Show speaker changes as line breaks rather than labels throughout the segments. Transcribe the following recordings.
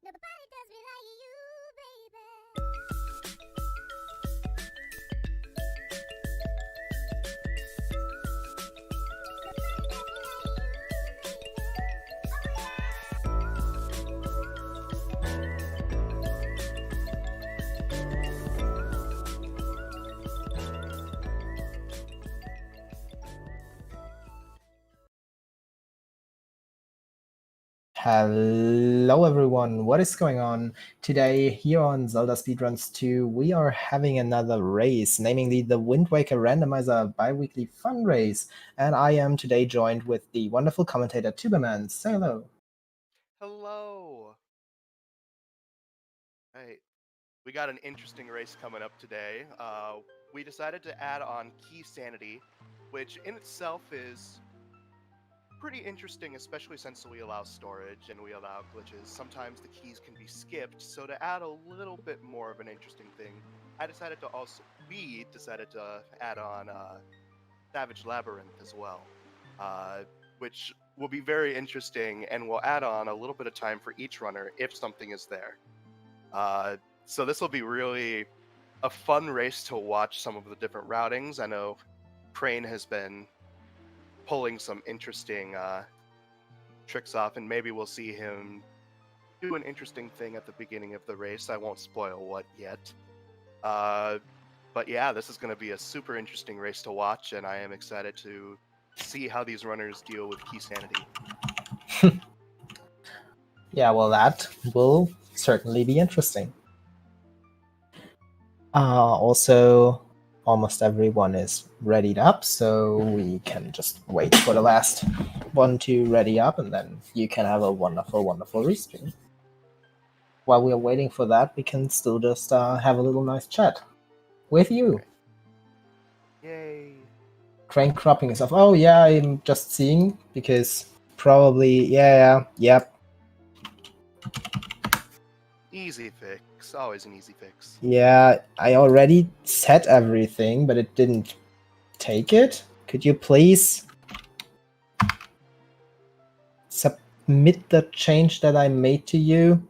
Nobody does me like you, baby.
Hello everyone, what is going on? Today here on Zelda Speedruns 2 we are having another race, namely the Wind Waker Randomizer Biweekly Fun Race, and I am today joined with the wonderful commentator Tuberman. Say hello.
Hello. Right. We got an interesting race coming up today. We decided to add on key sanity, which in itself is pretty interesting, especially since we allow storage and we allow glitches. Sometimes the keys can be skipped, so to add a little bit more of an interesting thing, we decided to add on Savage Labyrinth as well, which will be very interesting and will add on a little bit of time for each runner if something is there. So this will be really a fun race to watch some of the different routings. I know Crane has been pulling some interesting tricks off, and maybe we'll see him do an interesting thing at the beginning of the race. I won't spoil what yet. But yeah, this is going to be a super interesting race to watch, and I am excited to see how these runners deal with key sanity.
Yeah, well, that will certainly be interesting. Also, almost everyone is readied up, so we can just wait for the last one to ready up, and then you can have a wonderful, wonderful restream. While we are waiting for that, we can still just have a little nice chat with you.
Okay. Yay.
Crane cropping is off. Oh yeah, I'm just seeing, because probably, yep.
Easy fix. Always an easy fix.
Yeah, I already set everything, but it didn't take it. Could you please submit the change that I made to you?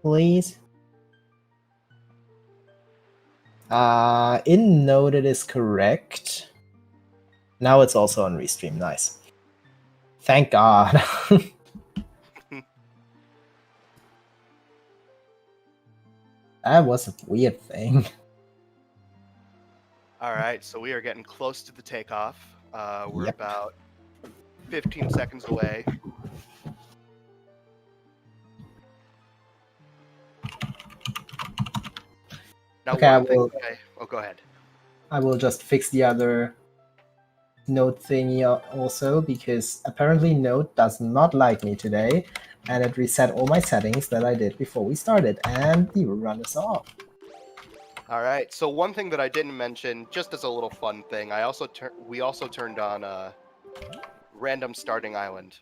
Please? In Node it is correct. Now it's also on Restream. Nice. Thank God. That was a weird thing.
All right, so we are getting close to the takeoff. We're
Yep.
about 15 seconds away. Now,
Okay,
go ahead.
I will just fix the other Node thingy also, because apparently Node does not like me today, and it reset all my settings that I did before we started, and the run is off.
All right, so one thing that I didn't mention, just as a little fun thing, we also turned on random starting island,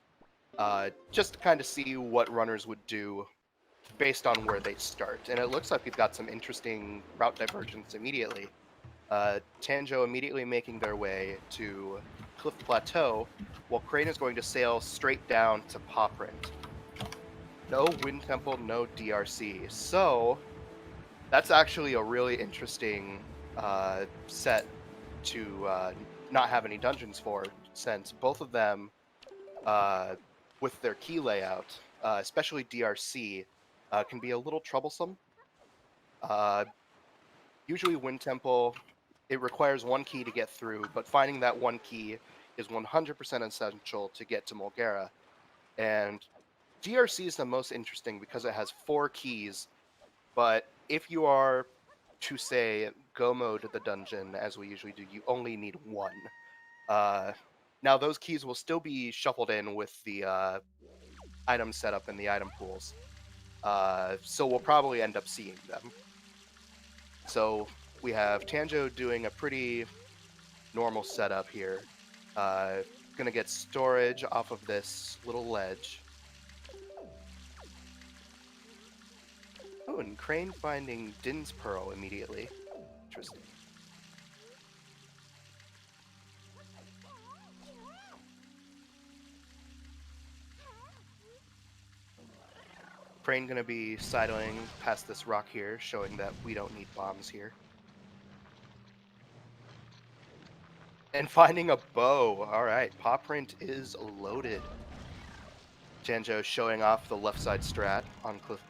just to kind of see what runners would do based on where they start. And it looks like we've got some interesting route divergence immediately. Tanjo immediately making their way to Cliff Plateau, while Crane is going to sail straight down to Poprint. No Wind Temple, no DRC. So that's actually a really interesting set to not have any dungeons for, since both of them, with their key layout, especially DRC, can be a little troublesome. Usually Wind Temple, it requires one key to get through, but finding that one key is 100% essential to get to Mulgara. And DRC is the most interesting because it has 4 keys, but if you are to, say, go mode the dungeon, as we usually do, you only need 1. Now, those keys will still be shuffled in with the item setup and the item pools, so we'll probably end up seeing them. So we have Tanjo doing a pretty normal setup here. Gonna get storage off of this little ledge. Oh, and Crane finding Din's Pearl immediately. Interesting. Crane gonna be sidling past this rock here, showing that we don't need bombs here. And finding a bow. Alright, Paw Print is loaded. Tanjo showing off the left side strat on Cliff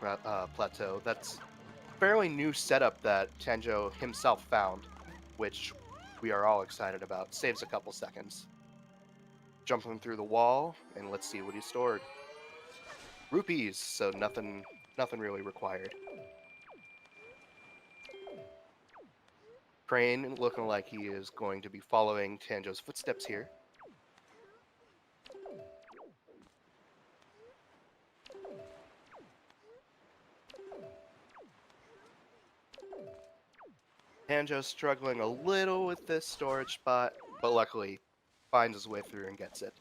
Plateau. That's a fairly new setup that Tanjo himself found, which we are all excited about. Saves a couple seconds. Jumping through the wall, and let's see what he stored. Rupees, so nothing really required. Crane looking like he is going to be following Tanjo's footsteps here. Tanjo's struggling a little with this storage spot, but luckily finds his way through and gets it.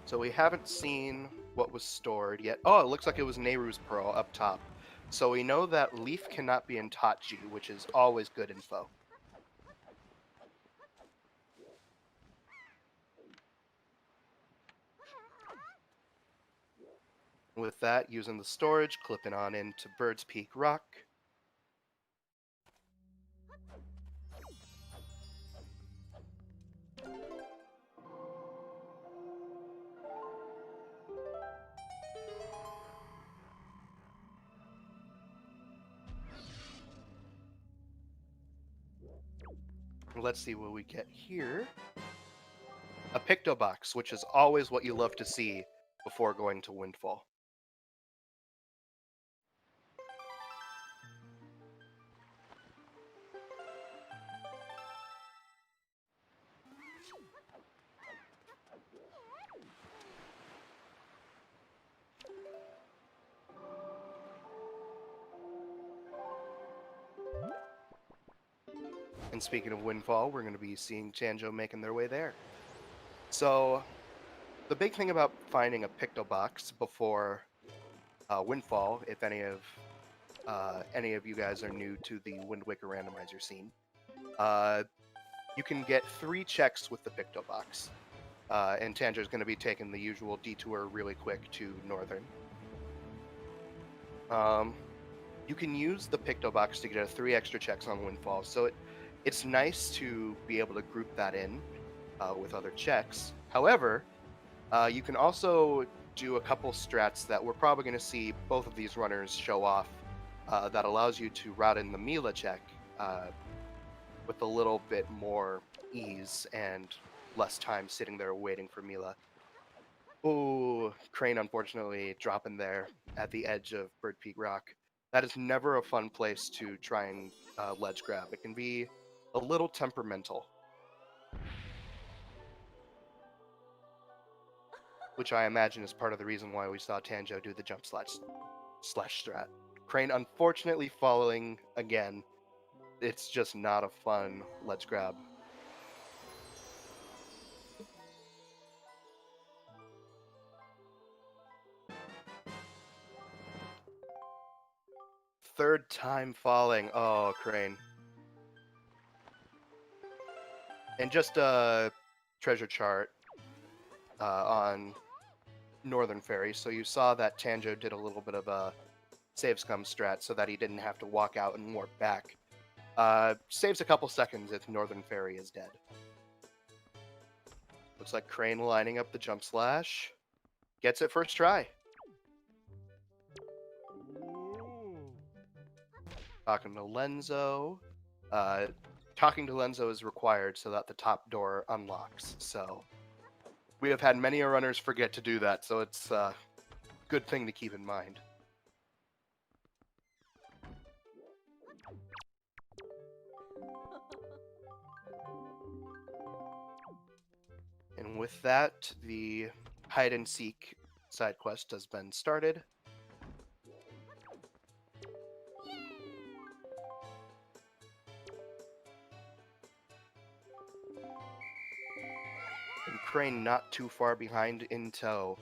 So we haven't seen what was stored yet. Oh, it looks like it was Nehru's Pearl up top. So we know that Leaf cannot be in Tachi, which is always good info. With that, using the storage, clipping on into Bird's Peak Rock. Let's see what we get here. A Picto Box, which is always what you love to see before going to Windfall. And speaking of Windfall, we're going to be seeing Tanjo making their way there. So, the big thing about finding a Picto Box before Windfall, if any of you guys are new to the Wind Waker randomizer scene, you can get 3 checks with the Picto Box. And Tanjo's going to be taking the usual detour really quick to Northern. You can use the Picto Box to get 3 extra checks on Windfall, so it's nice to be able to group that in with other checks. However, you can also do a couple strats that we're probably going to see both of these runners show off that allows you to route in the Mila check with a little bit more ease and less time sitting there waiting for Mila. Ooh, Crane unfortunately dropping there at the edge of Bird Peak Rock. That is never a fun place to try and ledge grab. It can be a little temperamental. Which I imagine is part of the reason why we saw Tanjo do the jump slash strat. Crane unfortunately following again. It's just not a fun ledge grab. Third time falling. Oh, Crane. And just a treasure chart on Northern Ferry. So you saw that Tanjo did a little bit of a save scum strat so that he didn't have to walk out and warp back. Saves a couple seconds if Northern Ferry is dead. Looks like Crane lining up the jump slash. Gets it first try. Talking to Lenzo. Talking to Lenzo is required so that the top door unlocks. So we have had many runners forget to do that, so it's a good thing to keep in mind. And with that, the hide and seek side quest has been started. Crane not too far behind in tow.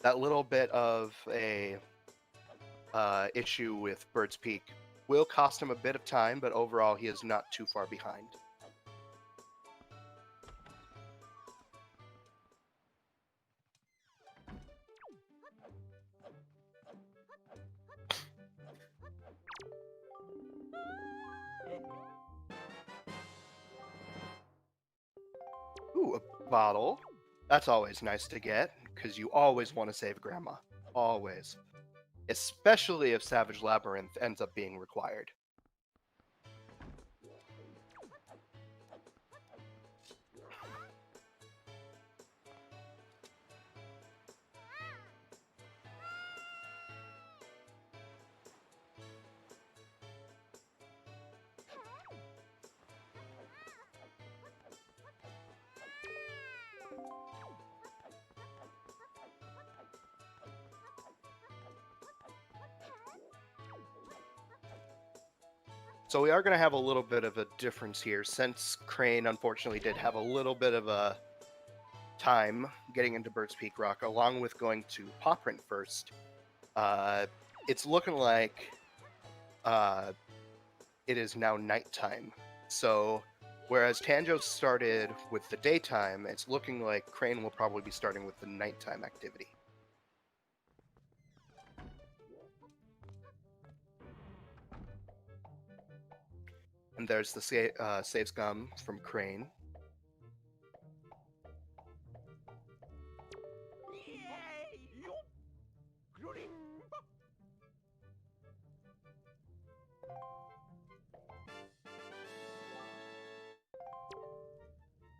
That little bit of a issue with Bird's Peak will cost him a bit of time, but overall he is not too far behind. Ooh, a bottle. That's always nice to get, because you always want to save Grandma. Always. Especially if Savage Labyrinth ends up being required. So we are going to have a little bit of a difference here, since Crane unfortunately did have a little bit of a time getting into Bird's Peak Rock, along with going to Paw Print first. It's looking like it is now nighttime. So whereas Tanjo started with the daytime, it's looking like Crane will probably be starting with the nighttime activity. And there's the save scum from Crane.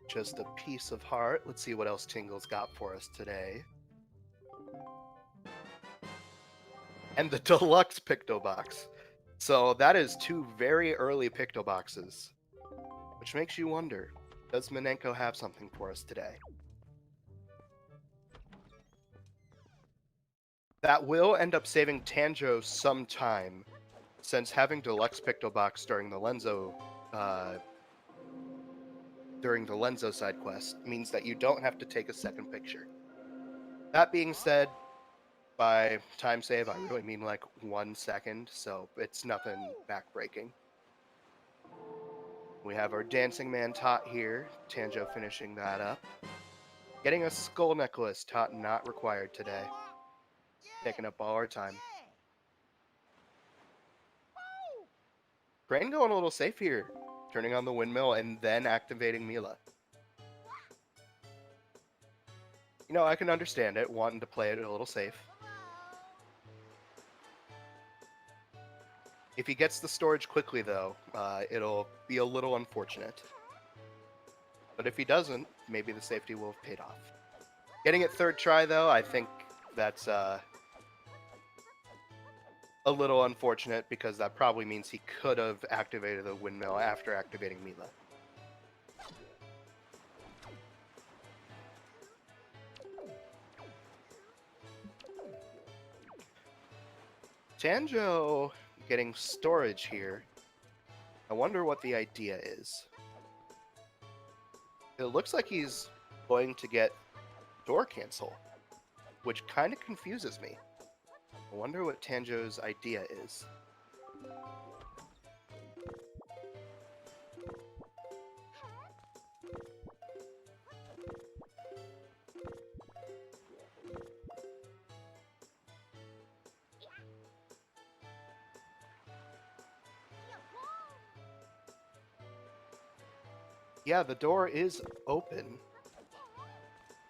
Just a piece of heart. Let's see what else Tingle's got for us today. And the deluxe Picto Box. So that is 2 very early Picto Boxes. Which makes you wonder, does Minenko have something for us today? That will end up saving Tanjo some time, since having deluxe Picto Box during the Lenzo side quest means that you don't have to take a second picture. That being said, by time save, I really mean like 1 second, so it's nothing backbreaking. We have our Dancing Man Tot here, Tanjo finishing that up. Getting a skull necklace, Tot not required today. Taking up all our time. Crane going a little safe here, turning on the windmill and then activating Mila. You know, I can understand it, wanting to play it a little safe. If he gets the storage quickly, though, it'll be a little unfortunate. But if he doesn't, maybe the safety will have paid off. Getting it third try, though, I think that's a little unfortunate, because that probably means he could have activated the windmill after activating Mila. Tanjo getting storage here. I wonder what the idea is. It looks like he's going to get door cancel, which kind of confuses me. I wonder what Tanjo's idea is. Yeah, the door is open.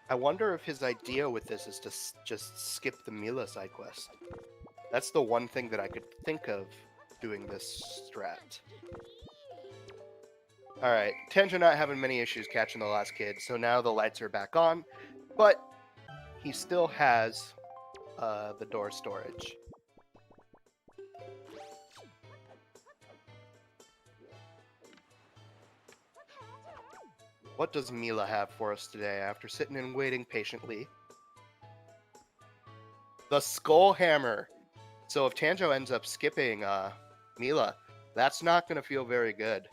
I wonder if his idea with this is to just skip the Mila side quest. That's the one thing that I could think of doing this strat. Alright, Tanjo not having many issues catching the last kid, so now the lights are back on, but he still has the door storage. What does Mila have for us today after sitting and waiting patiently? The Skull Hammer. So if Tanjo ends up skipping Mila, that's not going to feel very good.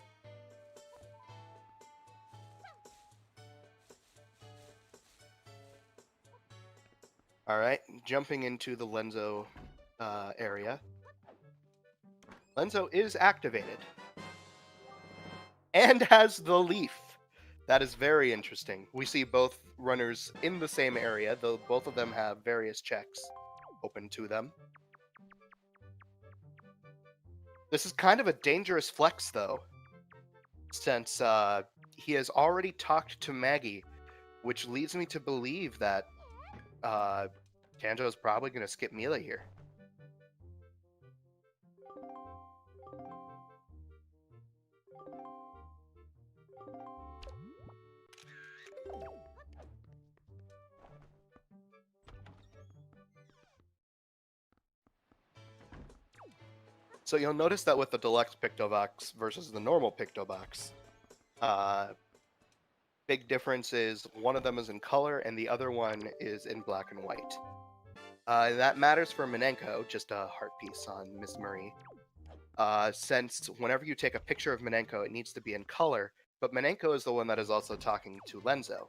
Alright, jumping into the Lenzo area. Lenzo is activated. And has the leaf. That is very interesting. We see both runners in the same area, though both of them have various checks open to them. This is kind of a dangerous flex, though, since he has already talked to Maggie, which leads me to believe that Tanjo is probably going to skip Mila here. So you'll notice that with the deluxe Pictobox versus the normal Pictobox, big difference is one of them is in color and the other one is in black and white. That matters for Minenko, just a heart piece on Miss Marie, since whenever you take a picture of Minenko, it needs to be in color, but Minenko is the one that is also talking to Lenzo.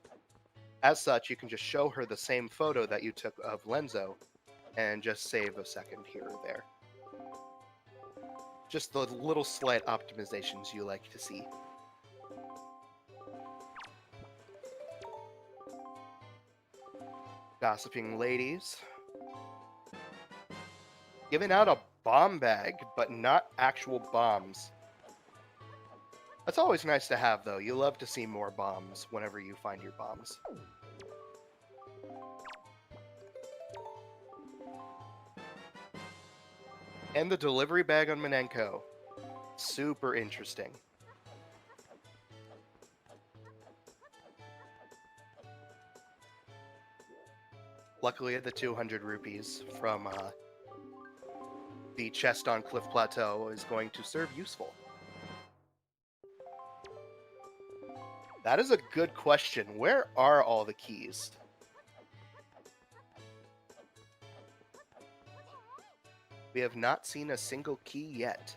As such, you can just show her the same photo that you took of Lenzo and just save a second here or there. Just the little slight optimizations you like to see. Gossiping ladies. Giving out a bomb bag, but not actual bombs. That's always nice to have, though. You love to see more bombs whenever you find your bombs. And the delivery bag on Minenko. Super interesting. Luckily, the 200 rupees from the chest on Cliff Plateau is going to serve useful. That is a good question. Where are all the keys? We have not seen a single key yet.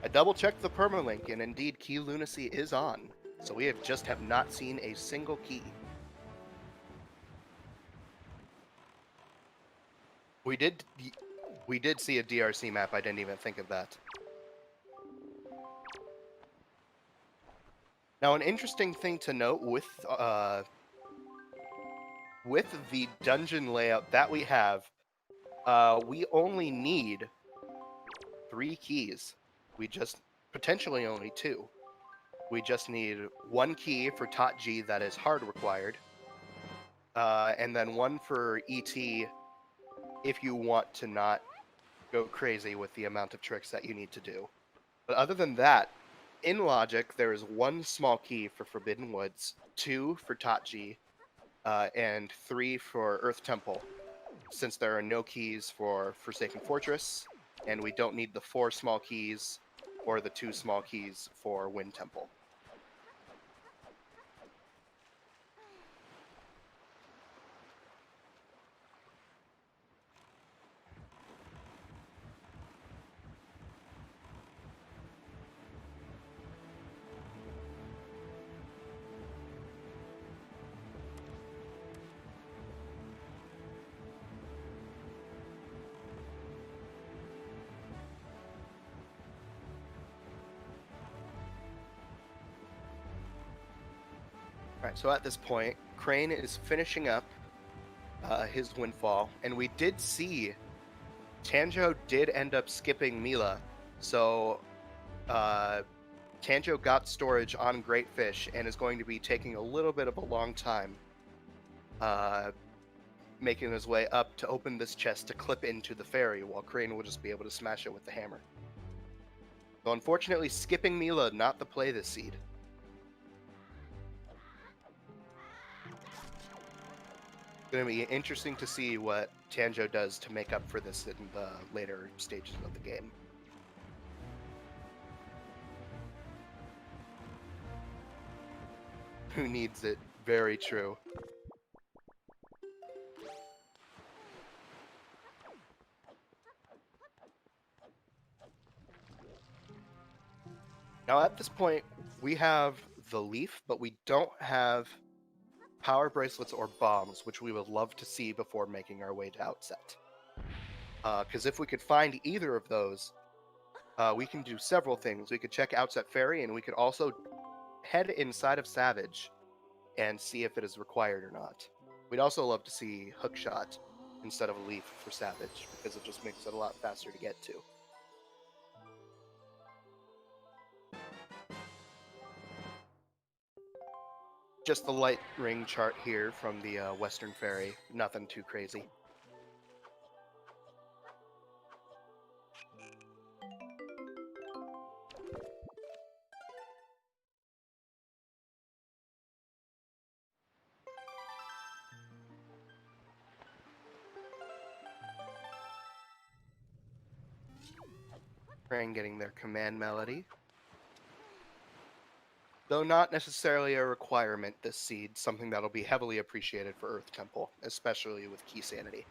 I double-checked the permalink, and indeed, key lunacy is on. So we have not seen a single key. We did see a DRC map. I didn't even think of that. Now, an interesting thing to note with the dungeon layout that we have, we only need 3 keys. We just potentially only 2. We just need 1 key for Tot G that is hard required, and then 1 for ET if you want to not go crazy with the amount of tricks that you need to do. But other than that, in logic, there is 1 small key for Forbidden Woods, 2 for Tot G, and 3 for Earth Temple, since there are no keys for Forsaken Fortress, and we don't need the 4 small keys or the 2 small keys for Wind Temple. Alright, so at this point, Crane is finishing up his Windfall, and we did see Tanjo did end up skipping Mila, so Tanjo got storage on Great Fish and is going to be taking a little bit of a long time making his way up to open this chest to clip into the ferry, while Crane will just be able to smash it with the hammer. So unfortunately, skipping Mila, not the play this seed. Going to be interesting to see what Tanjo does to make up for this in the later stages of the game. Who needs it? Very true. Now at this point, we have the leaf, but we don't have power bracelets or bombs, which we would love to see before making our way to Outset. Because if we could find either of those, we can do several things. We could check Outset Ferry, and we could also head inside of Savage and see if it is required or not. We'd also love to see Hookshot instead of a leaf for Savage, because it just makes it a lot faster to get to. Just the light ring chart here from the Western Ferry. Nothing too crazy. Crane getting their command melody. Though not necessarily a requirement this seed, something that'll be heavily appreciated for Earth Temple, especially with Key Sanity.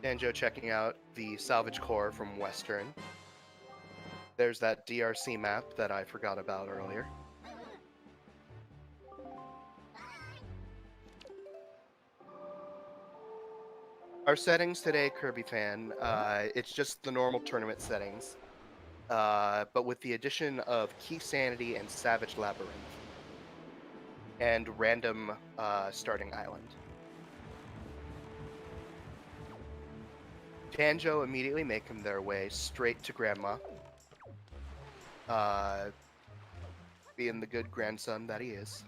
Danjo checking out the salvage core from Western. There's that DRC map that I forgot about earlier. Our settings today, Kirby fan, it's just the normal tournament settings, but with the addition of Key Sanity and Savage Labyrinth, and random starting island. Tanjo immediately making their way straight to Grandma, being the good grandson that he is.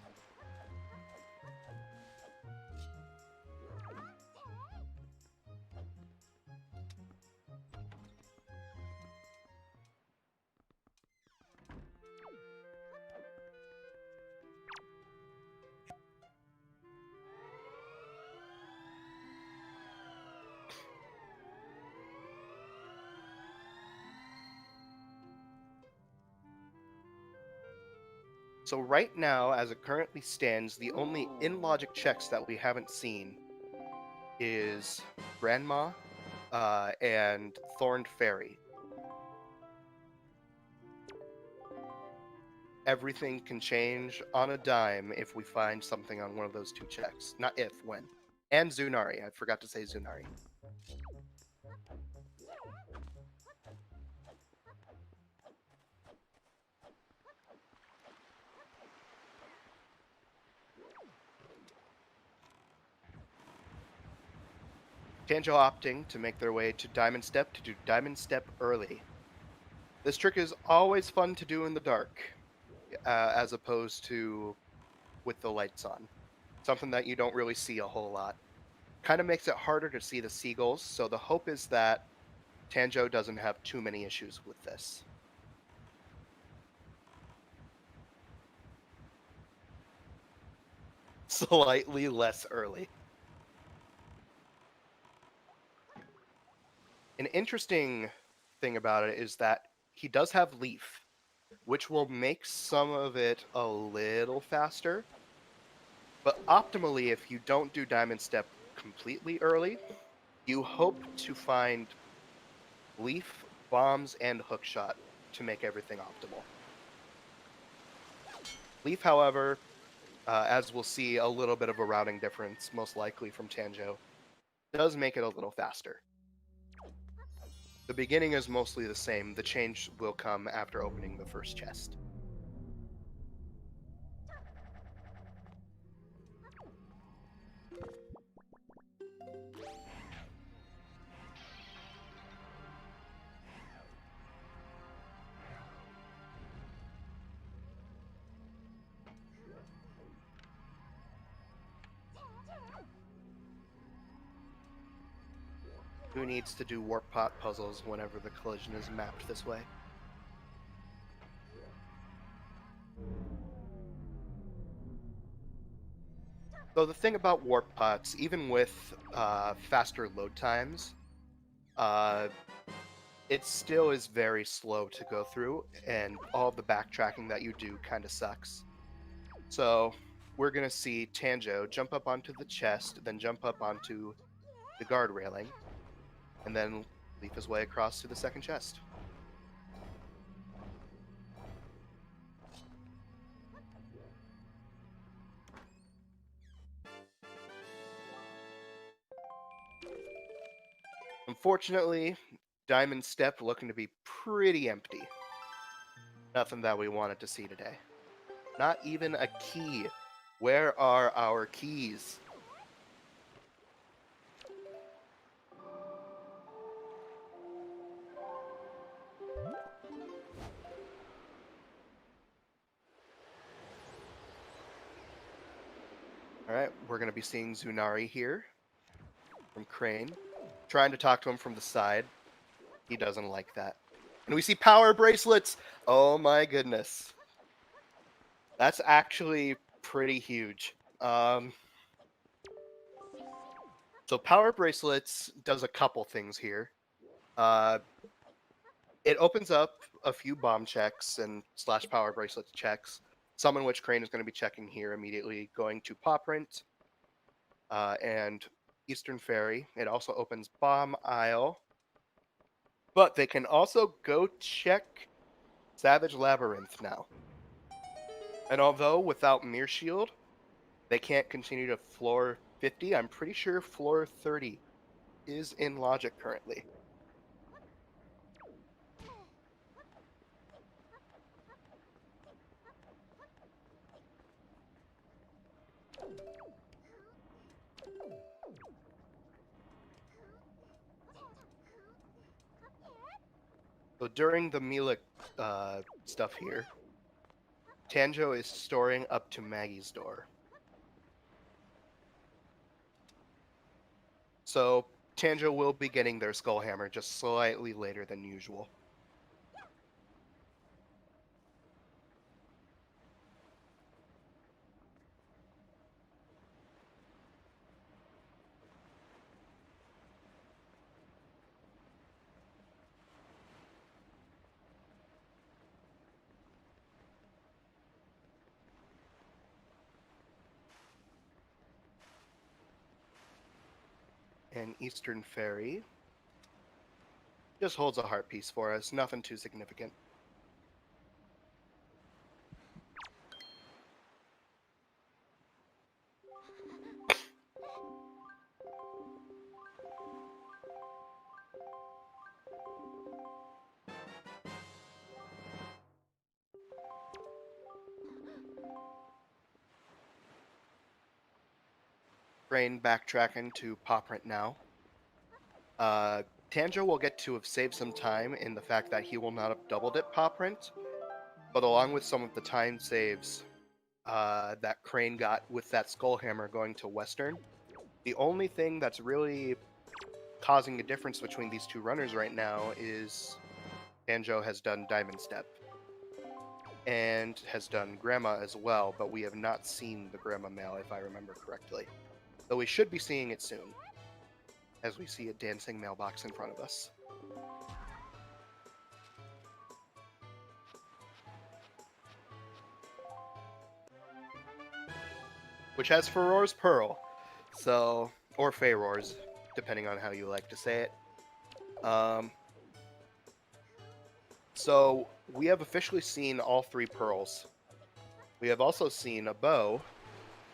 So right now, as it currently stands, the only in-logic checks that we haven't seen is Grandma and Thorned Fairy. Everything can change on a dime if we find something on one of those two checks. Not if, when. And Zunari. I forgot to say Zunari. Tanjo opting to make their way to Diamond Step to do Diamond Step early. This trick is always fun to do in the dark, as opposed to with the lights on. Something that you don't really see a whole lot. Kind of makes it harder to see the seagulls, so the hope is that Tanjo doesn't have too many issues with this. Slightly less early. An interesting thing about it is that he does have Leaf, which will make some of it a little faster. But optimally, if you don't do Diamond Step completely early, you hope to find Leaf, Bombs, and Hookshot to make everything optimal. Leaf, however, as we'll see a little bit of a routing difference, most likely from Tanjo, does make it a little faster. The beginning is mostly the same. The change will come after opening the first chest. Who needs to do warp pot puzzles whenever the collision is mapped this way? So the thing about warp pots, even with faster load times, it still is very slow to go through, and all the backtracking that you do kind of sucks. So we're going to see Tanjo jump up onto the chest, then jump up onto the guard railing, and then leap his way across to the second chest. Unfortunately, Diamond Step looking to be pretty empty. Nothing that we wanted to see today. Not even a key. Where are our keys? Alright, we're going to be seeing Zunari here from Crane. Trying to talk to him from the side. He doesn't like that. And we see power bracelets! Oh my goodness. That's actually pretty huge. So power bracelets does a couple things here. It opens up a few bomb checks and / power bracelet checks, some in which Crane is going to be checking here immediately, going to Paw Print and Eastern Ferry. It also opens Bomb Isle, but they can also go check Savage Labyrinth now. And although without Mirror Shield, they can't continue to floor 50, I'm pretty sure floor 30 is in logic currently. So during the Mila stuff here, Tanjo is storing up to Maggie's door. So Tanjo will be getting their Skull Hammer just slightly later than usual. And Eastern Ferry just holds a heart piece for us, nothing too significant. Brain backtracking to Paw Print now. Tanjo will get to have saved some time in the fact that he will not have doubled it Paw Print, but along with some of the time saves that Crane got with that Skull Hammer going to Western, the only thing that's really causing a difference between these two runners right now is Tanjo has done Diamond Step and has done Grandma as well, but we have not seen the Grandma mail if I remember correctly. Though we should be seeing it soon, as we see a dancing mailbox in front of us. Which has Furor's Pearl, so, or Feyror's, depending on how you like to say it. So, we have officially seen all 3 pearls. We have also seen a bow,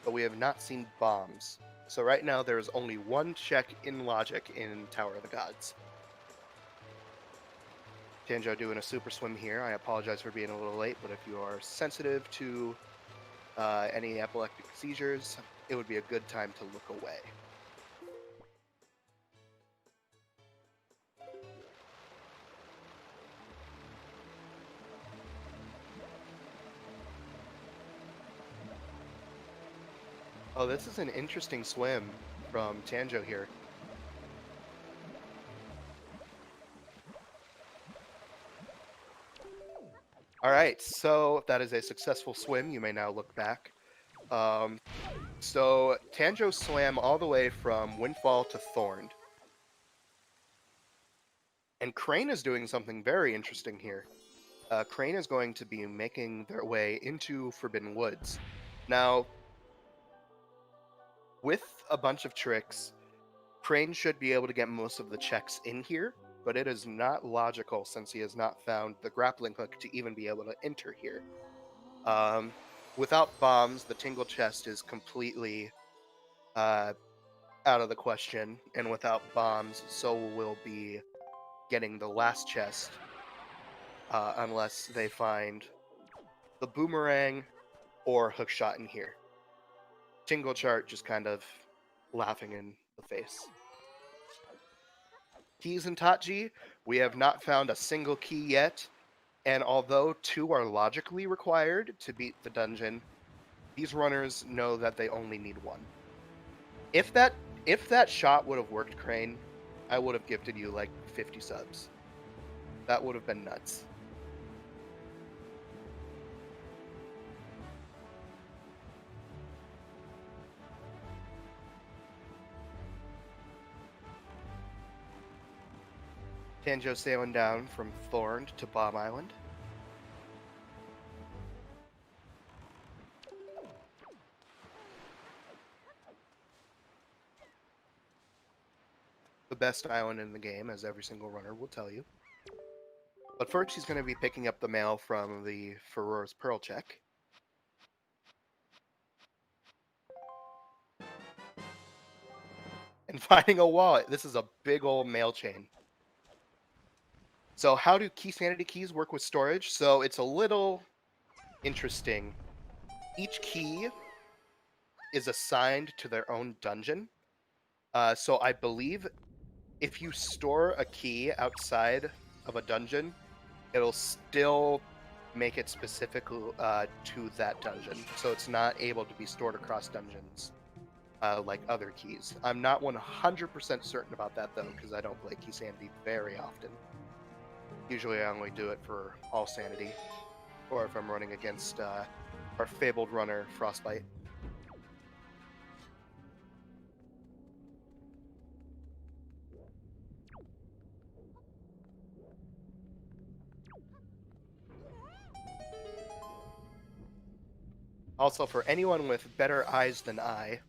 but we have not seen bombs. So right now there is only 1 check in logic in Tower of the Gods. Tanjo doing a super swim here. I apologize for being a little late, but if you are sensitive to any epileptic seizures, it would be a good time to look away. Oh, this is an interesting swim from Tanjo here. Alright, so that is a successful swim. You may now look back. So Tanjo swam all the way from Windfall to Thorned. And Crane is doing something very interesting here. Crane is going to be making their way into Forbidden Woods. Now, with a bunch of tricks, Crane should be able to get most of the checks in here, but it is not logical since he has not found the grappling hook to even be able to enter here. Without bombs, the Tingle Chest is completely out of the question, and without bombs, so will be getting the last chest, unless they find the boomerang or hookshot in here. Tingle Chart just kind of laughing in the face. Keys in Tachi, we have not found a single key yet, and although 2 are logically required to beat the dungeon, these runners know that they only need 1. If that shot would have worked, Crane, I would have gifted you like 50 subs. That would have been nuts. Tanjo sailing down from Thorned to Bomb Island. The best island in the game, as every single runner will tell you. But first, he's going to be picking up the mail from the Furor's Pearl check. And finding a wallet. This is a big old mail chain. So how do key sanity keys work with storage? So it's a little interesting. Each key is assigned to their own dungeon. So I believe if you store a key outside of a dungeon, it'll still make it specific to that dungeon. So it's not able to be stored across dungeons like other keys. I'm not 100% certain about that, though, because I don't play Key Sanity very often. Usually I only do it for all sanity, or if I'm running against our fabled runner, Frostbite. Also, for anyone with better eyes than I,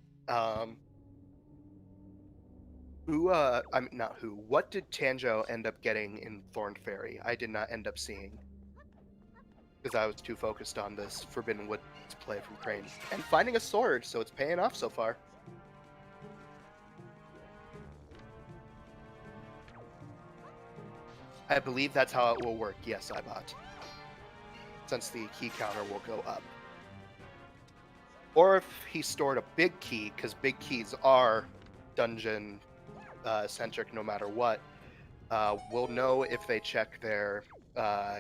what did Tanjo end up getting in Thorned Ferry? I did not end up seeing, because I was too focused on this Forbidden Woods play from Crane. And finding a sword, so it's paying off so far. I believe that's how it will work. Yes, I bought. Since the key counter will go up. Or if he stored a big key, because big keys are dungeon centric no matter what, we'll know if they check their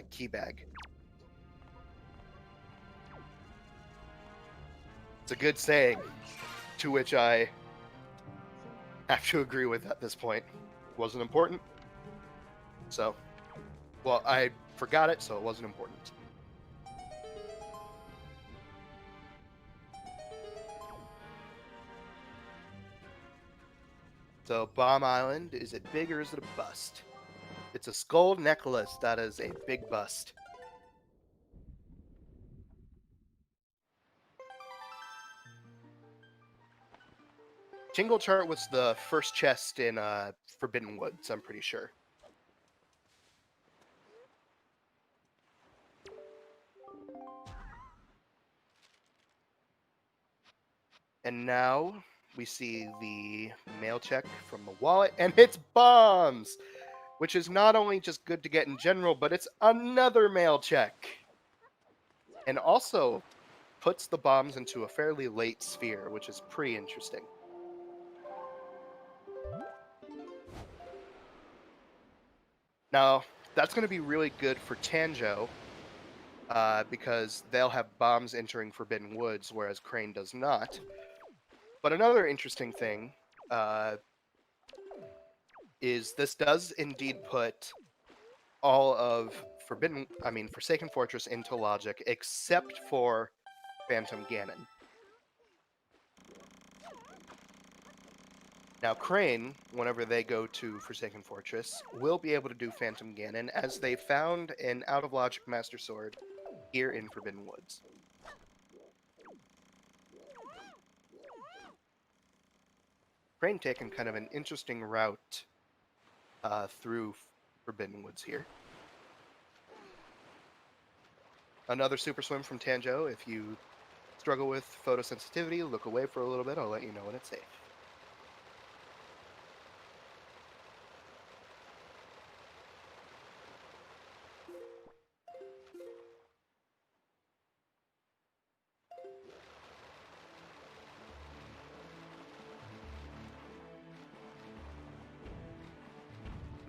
key bag. It's a good saying, to which I have to agree with at this point. Wasn't important. So, well, I forgot it, so it wasn't important. So, Bomb Island, is it big or is it a bust? It's a skull necklace. That is a big bust. Tingle Chart was the first chest in Forbidden Woods, I'm pretty sure. And now we see the mail check from the wallet, and it's bombs! Which is not only just good to get in general, but it's another mail check. And also puts the bombs into a fairly late sphere, which is pretty interesting. Now, that's going to be really good for Tanjo, because they'll have bombs entering Forbidden Woods, whereas Crane does not. But another interesting thing is this does indeed put all of Forsaken Fortress into logic, except for Phantom Ganon. Now, Crane, whenever they go to Forsaken Fortress, will be able to do Phantom Ganon, as they found an Out of Logic Master Sword here in Forbidden Woods. Crane taking kind of an interesting route through Forbidden Woods here. Another super swim from Tanjo. If you struggle with photosensitivity, look away for a little bit. I'll let you know when it's safe.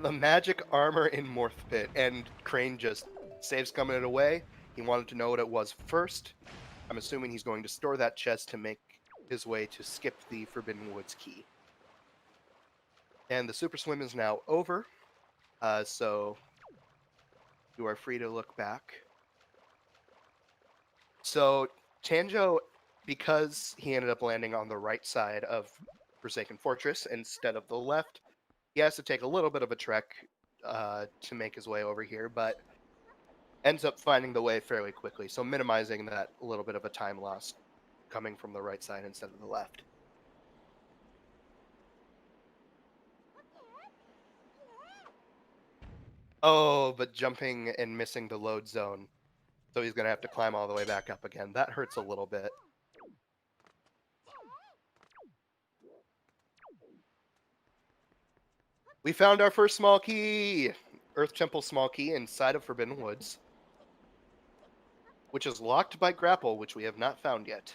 The magic armor in Morth Pit, and Crane just saves coming away. He wanted to know what it was first. I'm assuming he's going to store that chest to make his way to skip the Forbidden Woods key. And the super swim is now over, so you are free to look back. So Tanjo, because he ended up landing on the right side of Forsaken Fortress instead of the left, he has to take a little bit of a trek to make his way over here, but ends up finding the way fairly quickly, so minimizing that little bit of a time loss coming from the right side instead of the left. Oh, but jumping and missing the load zone, so he's going to have to climb all the way back up again. That hurts a little bit. We found our first small key! Earth Temple small key inside of Forbidden Woods, which is locked by grapple, which we have not found yet.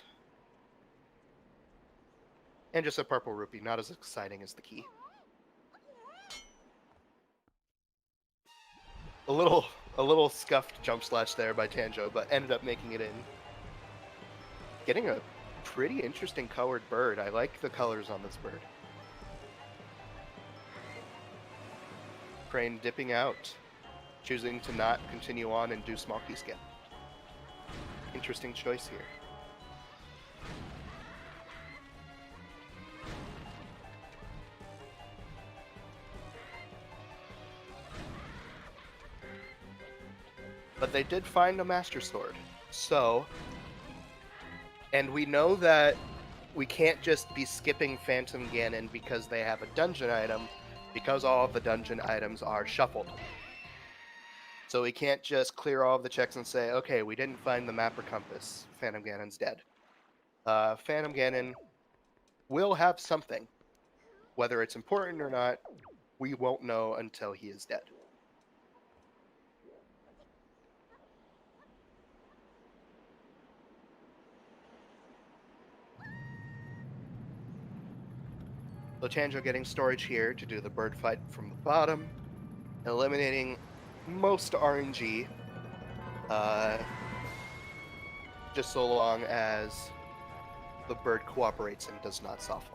And just a purple rupee, not as exciting as the key. A little scuffed jump slash there by Tanjo, but ended up making it in. Getting a pretty interesting colored bird. I like the colors on this bird. Crane dipping out, choosing to not continue on and do small key skip. Interesting choice here. But they did find a Master Sword. So, and we know that we can't just be skipping Phantom Ganon because they have a dungeon item, because all of the dungeon items are shuffled. So we can't just clear all of the checks and say, okay, we didn't find the map or compass. Phantom Ganon's dead. Phantom Ganon will have something. Whether it's important or not, we won't know until he is dead. So Tanjo getting storage here to do the bird fight from the bottom, eliminating most RNG, just so long as the bird cooperates and does not soft lock.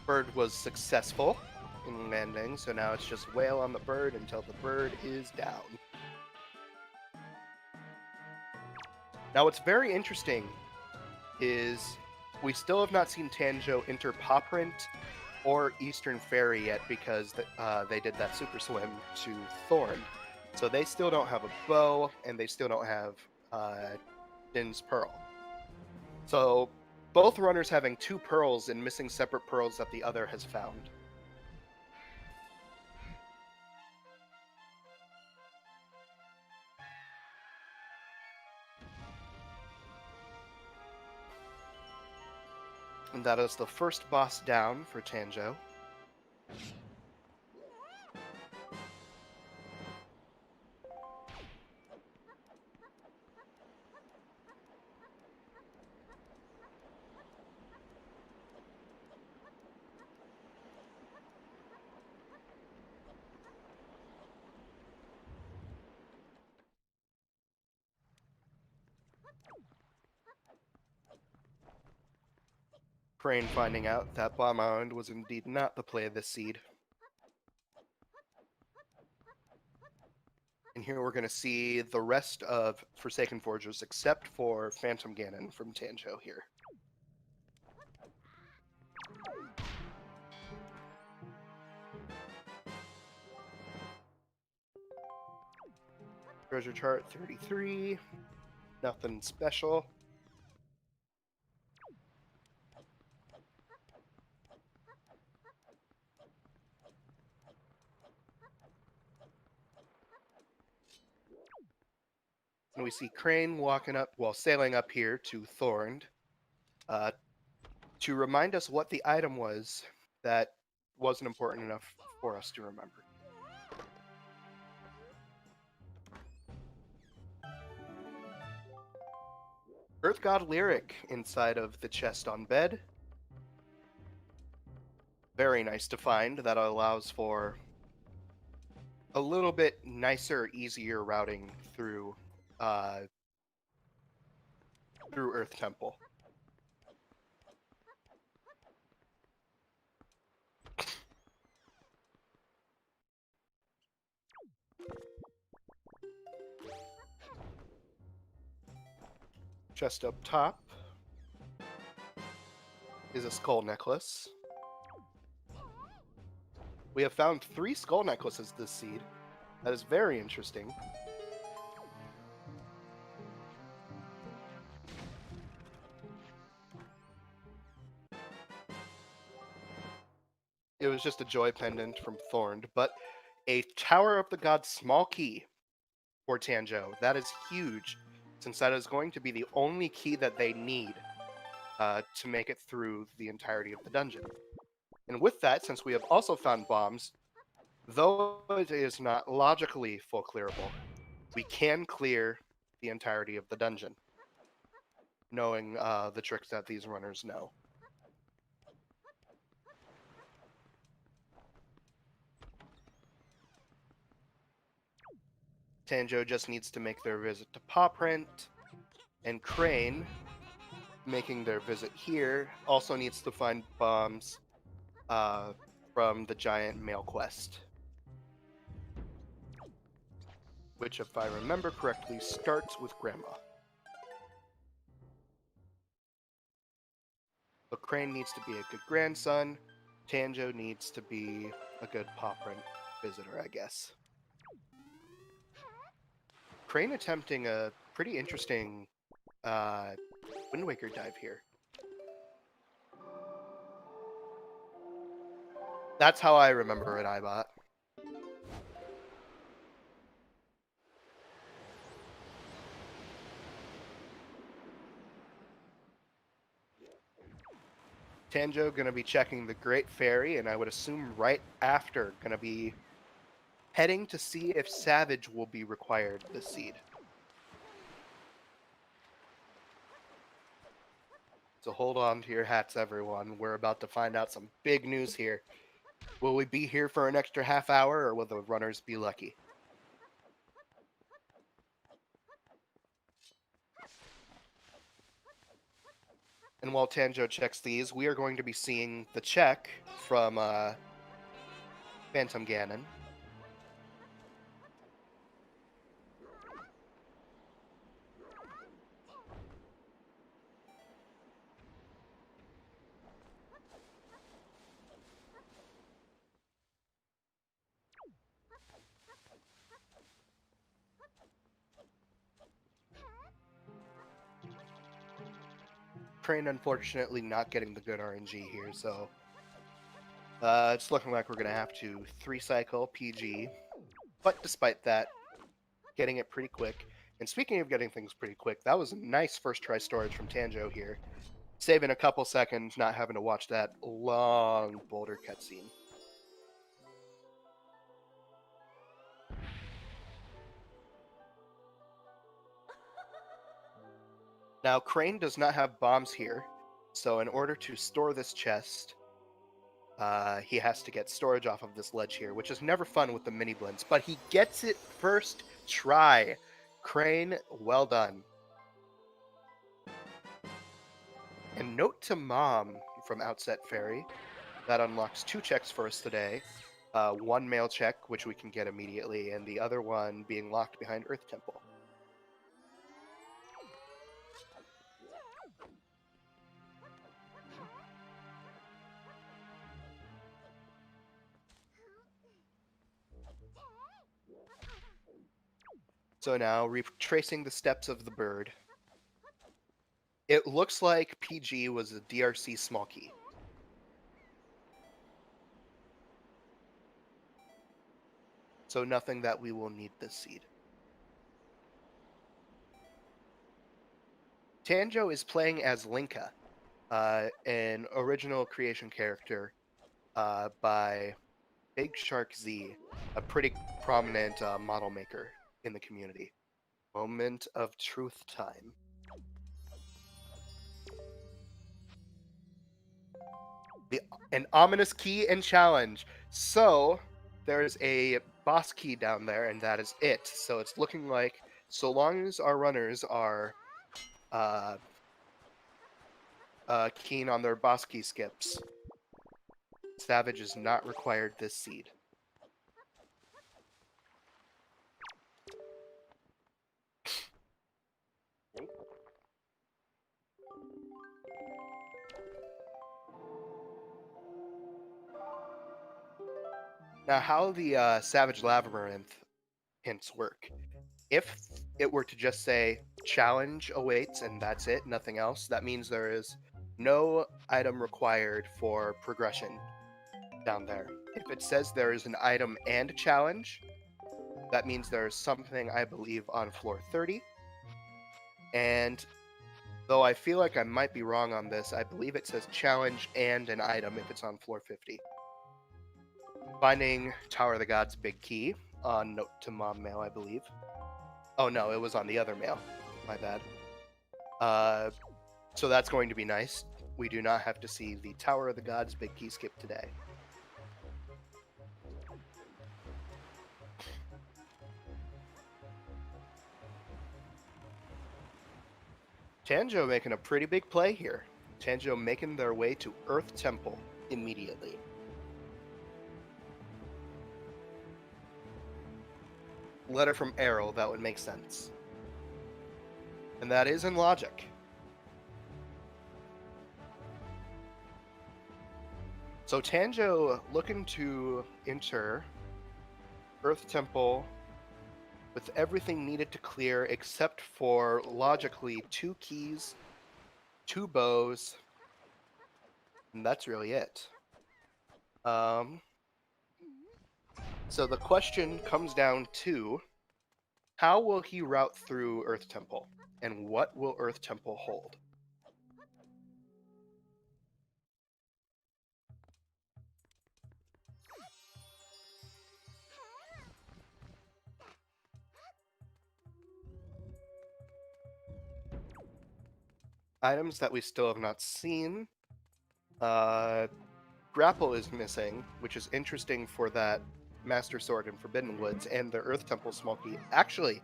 Bird was successful in landing, so now it's just wail on the bird until the bird is down. Now what's very interesting is we still have not seen Tanjo enter Pawprint or Eastern Fairy yet because they did that super swim to Thorn. So they still don't have a bow, and they still don't have Din's Pearl. So both runners having 2 pearls and missing separate pearls that the other has found. And that is the first boss down for Tanjo. Crane finding out that Bomb Island was indeed not the play of this seed. And here we're going to see the rest of Forsaken Forgers except for Phantom Ganon from Tanjo here. Treasure chart 33. Nothing special. And we see Crane walking up, well, sailing up here to Thorned to remind us what the item was that wasn't important enough for us to remember. Earth God Lyric inside of the chest on bed. Very nice to find. That allows for a little bit nicer, easier routing through Earth Temple. Chest up top is a skull necklace. We have found 3 skull necklaces this seed. That is very interesting. It was just a joy pendant from Thorned, but a Tower of the Gods small key for Tanjo. That is huge, since that is going to be the only key that they need to make it through the entirety of the dungeon. And with that, since we have also found bombs, though it is not logically full clearable, we can clear the entirety of the dungeon, knowing the tricks that these runners know. Tanjo just needs to make their visit to Pawprint, and Crane, making their visit here, also needs to find bombs from the giant mail quest, which, if I remember correctly, starts with Grandma. But Crane needs to be a good grandson. Tanjo needs to be a good Pawprint visitor, I guess. Crane attempting a pretty interesting Wind Waker dive here. That's how I remember it, Ibot. Tanjo going to be checking the Great Fairy, and I would assume right after going to be heading to see if Savage will be required this seed. So hold on to your hats, everyone. We're about to find out some big news here. Will we be here for an extra half hour, or will the runners be lucky? And while Tanjo checks these, we are going to be seeing the check from Phantom Ganon. Crane unfortunately not getting the good RNG here, so it's looking like we're going to have to 3-cycle PG. But despite that, getting it pretty quick. And speaking of getting things pretty quick, that was a nice first try storage from Tanjo here. Saving a couple seconds, not having to watch that long boulder cutscene. Now, Crane does not have bombs here, so in order to store this chest, he has to get storage off of this ledge here, which is never fun with the mini blends, but he gets it first try. Crane, well done. And note to Mom, from Outset Ferry. That unlocks 2 checks for us today. One mail check, which we can get immediately, and the other one being locked behind Earth Temple. So now, retracing the steps of the bird, it looks like PG was a DRC small key. So nothing that we will need this seed. Tanjo is playing as Linka, an original creation character by Big Shark Z, a pretty prominent model maker in the community. Moment of truth time. An ominous key and challenge. So there's a boss key down there, and that is it. So it's looking like, so long as our runners are keen on their boss key skips, Savage is not required this seed. Now, how the Savage Labyrinth hints work. If it were to just say, challenge awaits, and that's it, nothing else, that means there is no item required for progression down there. If it says there is an item and challenge, that means there is something, I believe, on floor 30. And though I feel like I might be wrong on this, I believe it says challenge and an item if it's on floor 50. Finding Tower of the Gods Big Key on Note to Mom mail, I believe. Oh no, it was on the other mail. My bad. So that's going to be nice. We do not have to see the Tower of the Gods Big Key skip today. Tanjo making a pretty big play here. Tanjo making their way to Earth Temple immediately. Letter from Errol, that would make sense. And that is in logic. So Tanjo looking to enter Earth Temple with everything needed to clear except for, logically, 2 keys, 2 bows, and that's really it. So the question comes down to, how will he route through Earth Temple, and what will Earth Temple hold? Items that we still have not seen. Grapple is missing, which is interesting for that Master Sword in Forbidden Woods and the Earth Temple small key. Actually,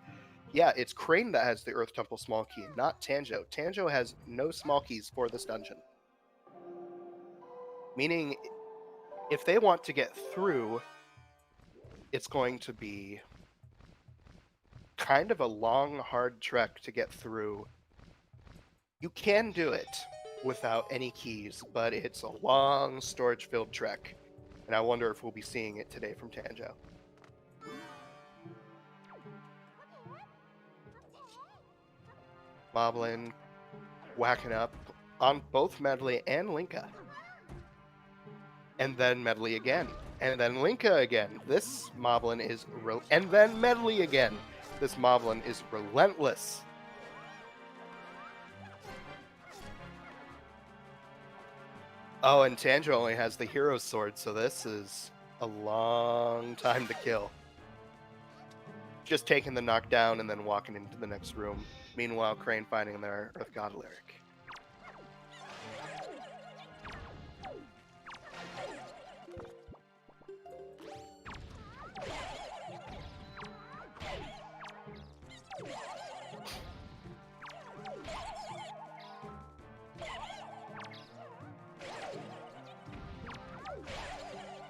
yeah, it's Crane that has the Earth Temple small key, not Tanjo. Tanjo has no small keys for this dungeon. Meaning, if they want to get through, it's going to be kind of a long, hard trek to get through. You can do it without any keys, but it's a long, storage-filled trek. And I wonder if we'll be seeing it today from Tanjo. Moblin whacking up on both Medley and Linka. And then Medley again. And then Linka again. This Moblin is... and then Medley again. This Moblin is relentless. Oh, and Tanjo only has the hero sword, so this is a long time to kill. Just taking the knockdown and then walking into the next room. Meanwhile, Crane finding their Earth God lyric.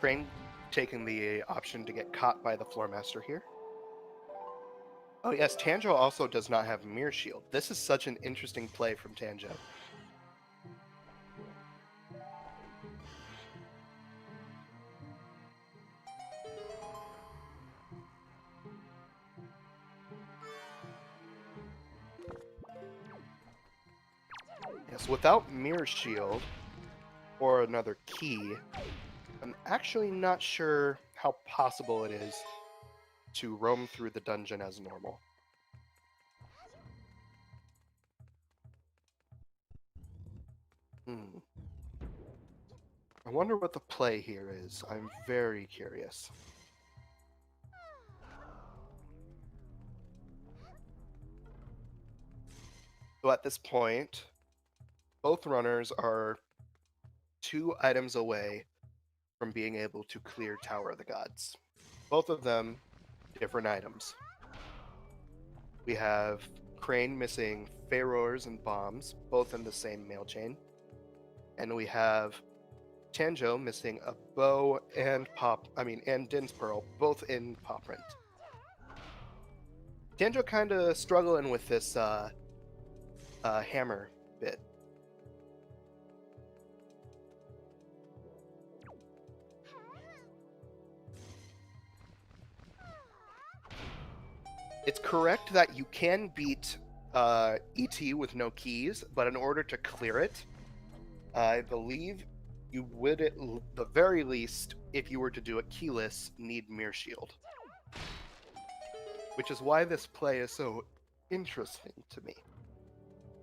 Crane taking the option to get caught by the Floor Master here. Oh yes, Tanjo also does not have Mirror Shield. This is such an interesting play from Tanjo. Yes, without Mirror Shield or another key, I'm actually not sure how possible it is to roam through the dungeon as normal. I wonder what the play here is. I'm very curious. So at this point, both runners are 2 items away from being able to clear Tower of the Gods. Both of them different items. We have Crane missing Pharaohs and Bombs, both in the same mail chain. And we have Tanjo missing a bow and and Din's Pearl, both in Paw Print. Tanjo kind of struggling with this hammer bit. It's correct that you can beat ET with no keys, but in order to clear it, I believe you would, at the very least, if you were to do it keyless, need Mirror Shield. Which is why this play is so interesting to me.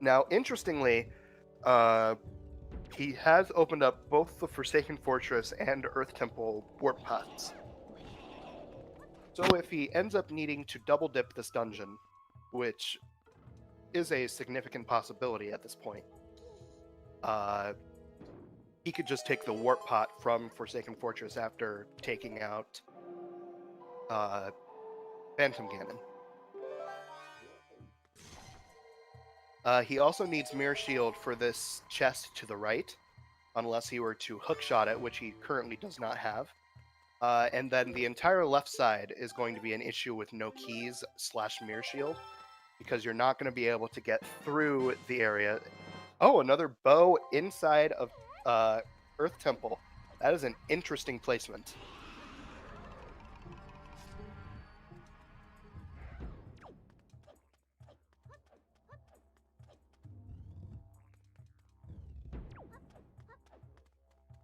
Now, interestingly, he has opened up both the Forsaken Fortress and Earth Temple warp pods. So if he ends up needing to double dip this dungeon, which is a significant possibility at this point, he could just take the warp pot from Forsaken Fortress after taking out Phantom Ganon. He also needs Mirror Shield for this chest to the right, unless he were to hookshot it, which he currently does not have. And then the entire left side is going to be an issue with no keys / Mirror Shield, because you're not going to be able to get through the area. Oh, another bow inside of Earth Temple. That is an interesting placement.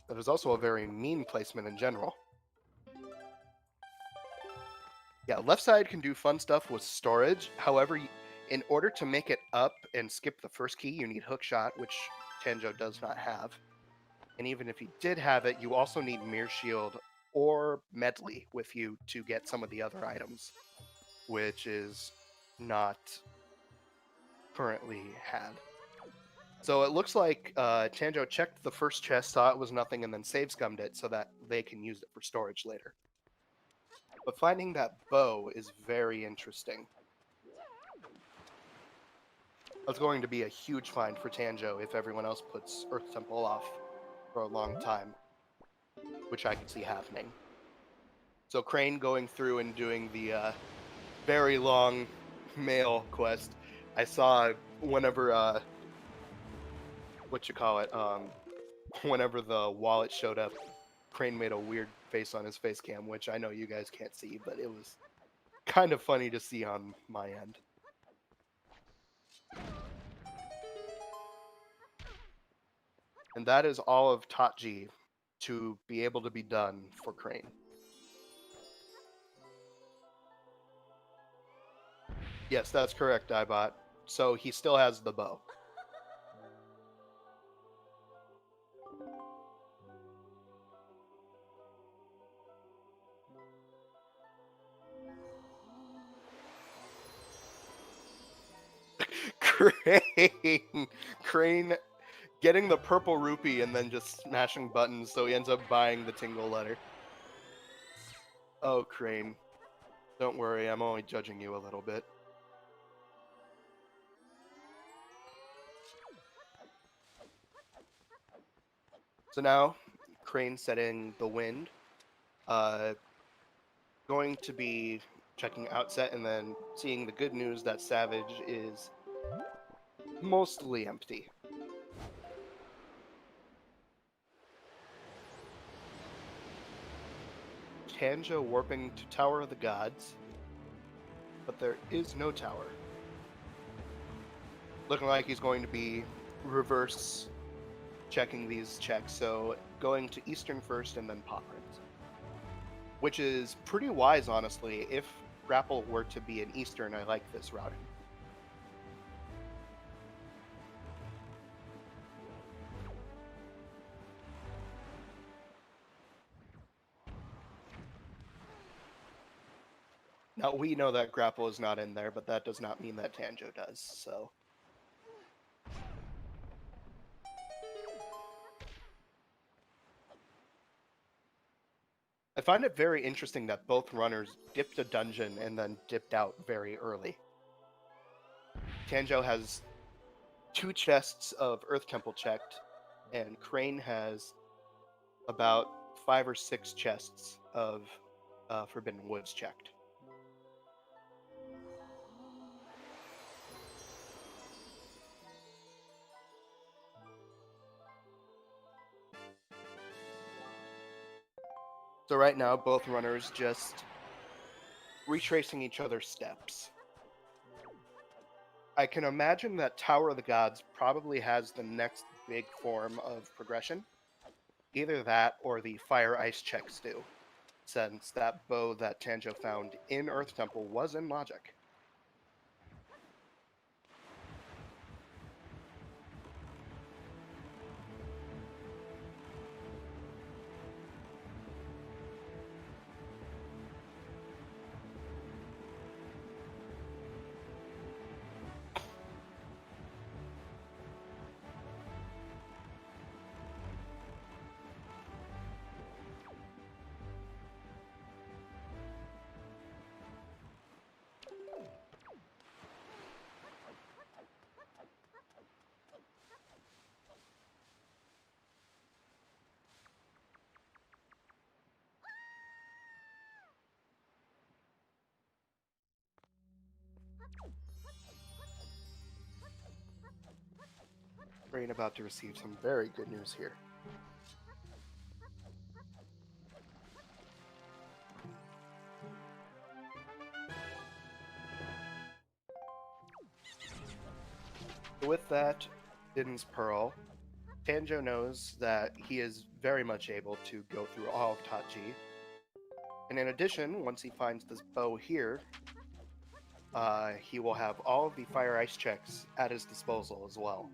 That is also a very mean placement in general. Yeah, left side can do fun stuff with storage. However, in order to make it up and skip the first key, you need Hookshot, which Tanjo does not have. And even if he did have it, you also need Mirror Shield or Medley with you to get some of the other items, which is not currently had. So it looks like Tanjo checked the first chest, saw it was nothing, and then save scummed it so that they can use it for storage later. But finding that bow is very interesting. That's going to be a huge find for Tanjo if everyone else puts Earth Temple off for a long time, which I could see happening. So Crane going through and doing the very long mail quest. I saw whenever whenever the wallet showed up, Crane made a weird face on his face cam, which I know you guys can't see, but it was kind of funny to see on my end. And that is all of Tatji to be able to be done for Crane. Yes, that's correct, Ibot. So he still has the bow. Crane getting the purple rupee and then just smashing buttons, so he ends up buying the Tingle letter. Oh, Crane. Don't worry, I'm only judging you a little bit. So now, Crane setting the wind Going to be checking Outset and then seeing the good news that Savage is mostly empty. Tanjo warping to Tower of the Gods, but there is no tower. Looking like he's going to be reverse checking these checks, so going to Eastern first and then Poprint. Which is pretty wise, honestly. If Grapple were to be an Eastern, I like this routing. Now, we know that Grapple is not in there, but that does not mean that Tanjo does, so... I find it very interesting that both runners dipped a dungeon and then dipped out very early. Tanjo has 2 chests of Earth Temple checked, and Crane has about 5 or 6 chests of Forbidden Woods checked. So right now, both runners just retracing each other's steps. I can imagine that Tower of the Gods probably has the next big form of progression. Either that or the Fire Ice checks do, since that bow that Tanjo found in Earth Temple was in Logic. Crane about to receive some very good news here. With that, Din's Pearl, Tanjo knows that he is very much able to go through all of Tachi. And in addition, once he finds this bow here, he will have all of the Fire Ice checks at his disposal as well.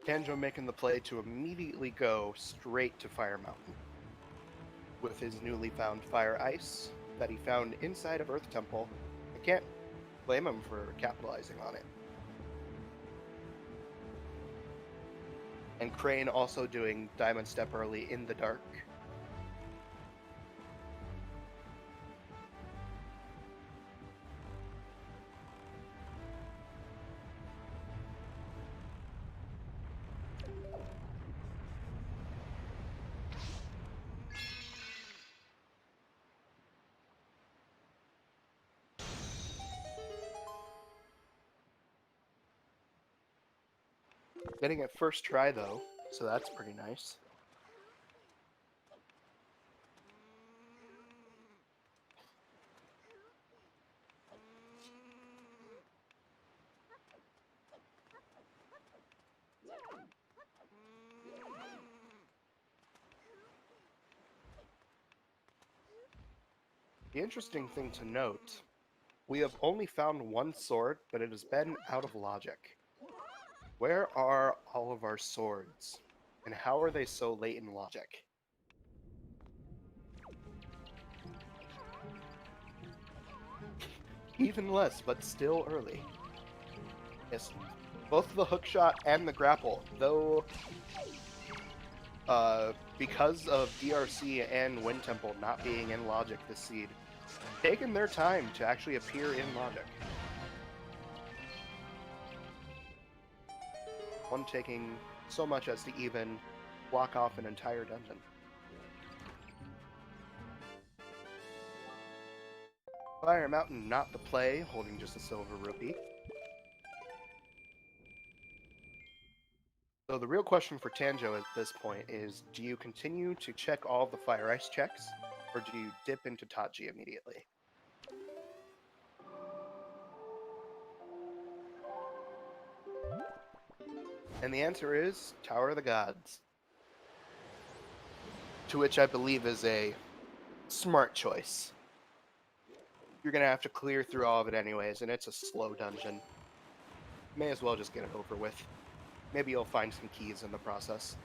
Tanjo making the play to immediately go straight to Fire Mountain. With his newly found Fire Ice that he found inside of Earth Temple, I can't blame him for capitalizing on it. And Crane also doing Diamond Step early in the dark. Getting it first try though, so that's pretty nice. The interesting thing to note, we have only found one sword, but it has been out of Logic. Where are all of our swords? And how are they so late in Logic? even less, but still early. Yes, both the hookshot and the grapple, though because of DRC and Wind Temple not being in Logic this seed, taking their time to actually appear in Logic. One taking so much as to even block off an entire dungeon. Fire Mountain not the play, holding just a silver rupee. So the real question for Tanjo at this point is, do you continue to check all of the Fire Ice checks, or do you dip into Tachi immediately? And the answer is Tower of the Gods. To which I believe is a smart choice. You're going to have to clear through all of it anyways, and it's a slow dungeon. May as well just get it over with. Maybe you'll find some keys in the process.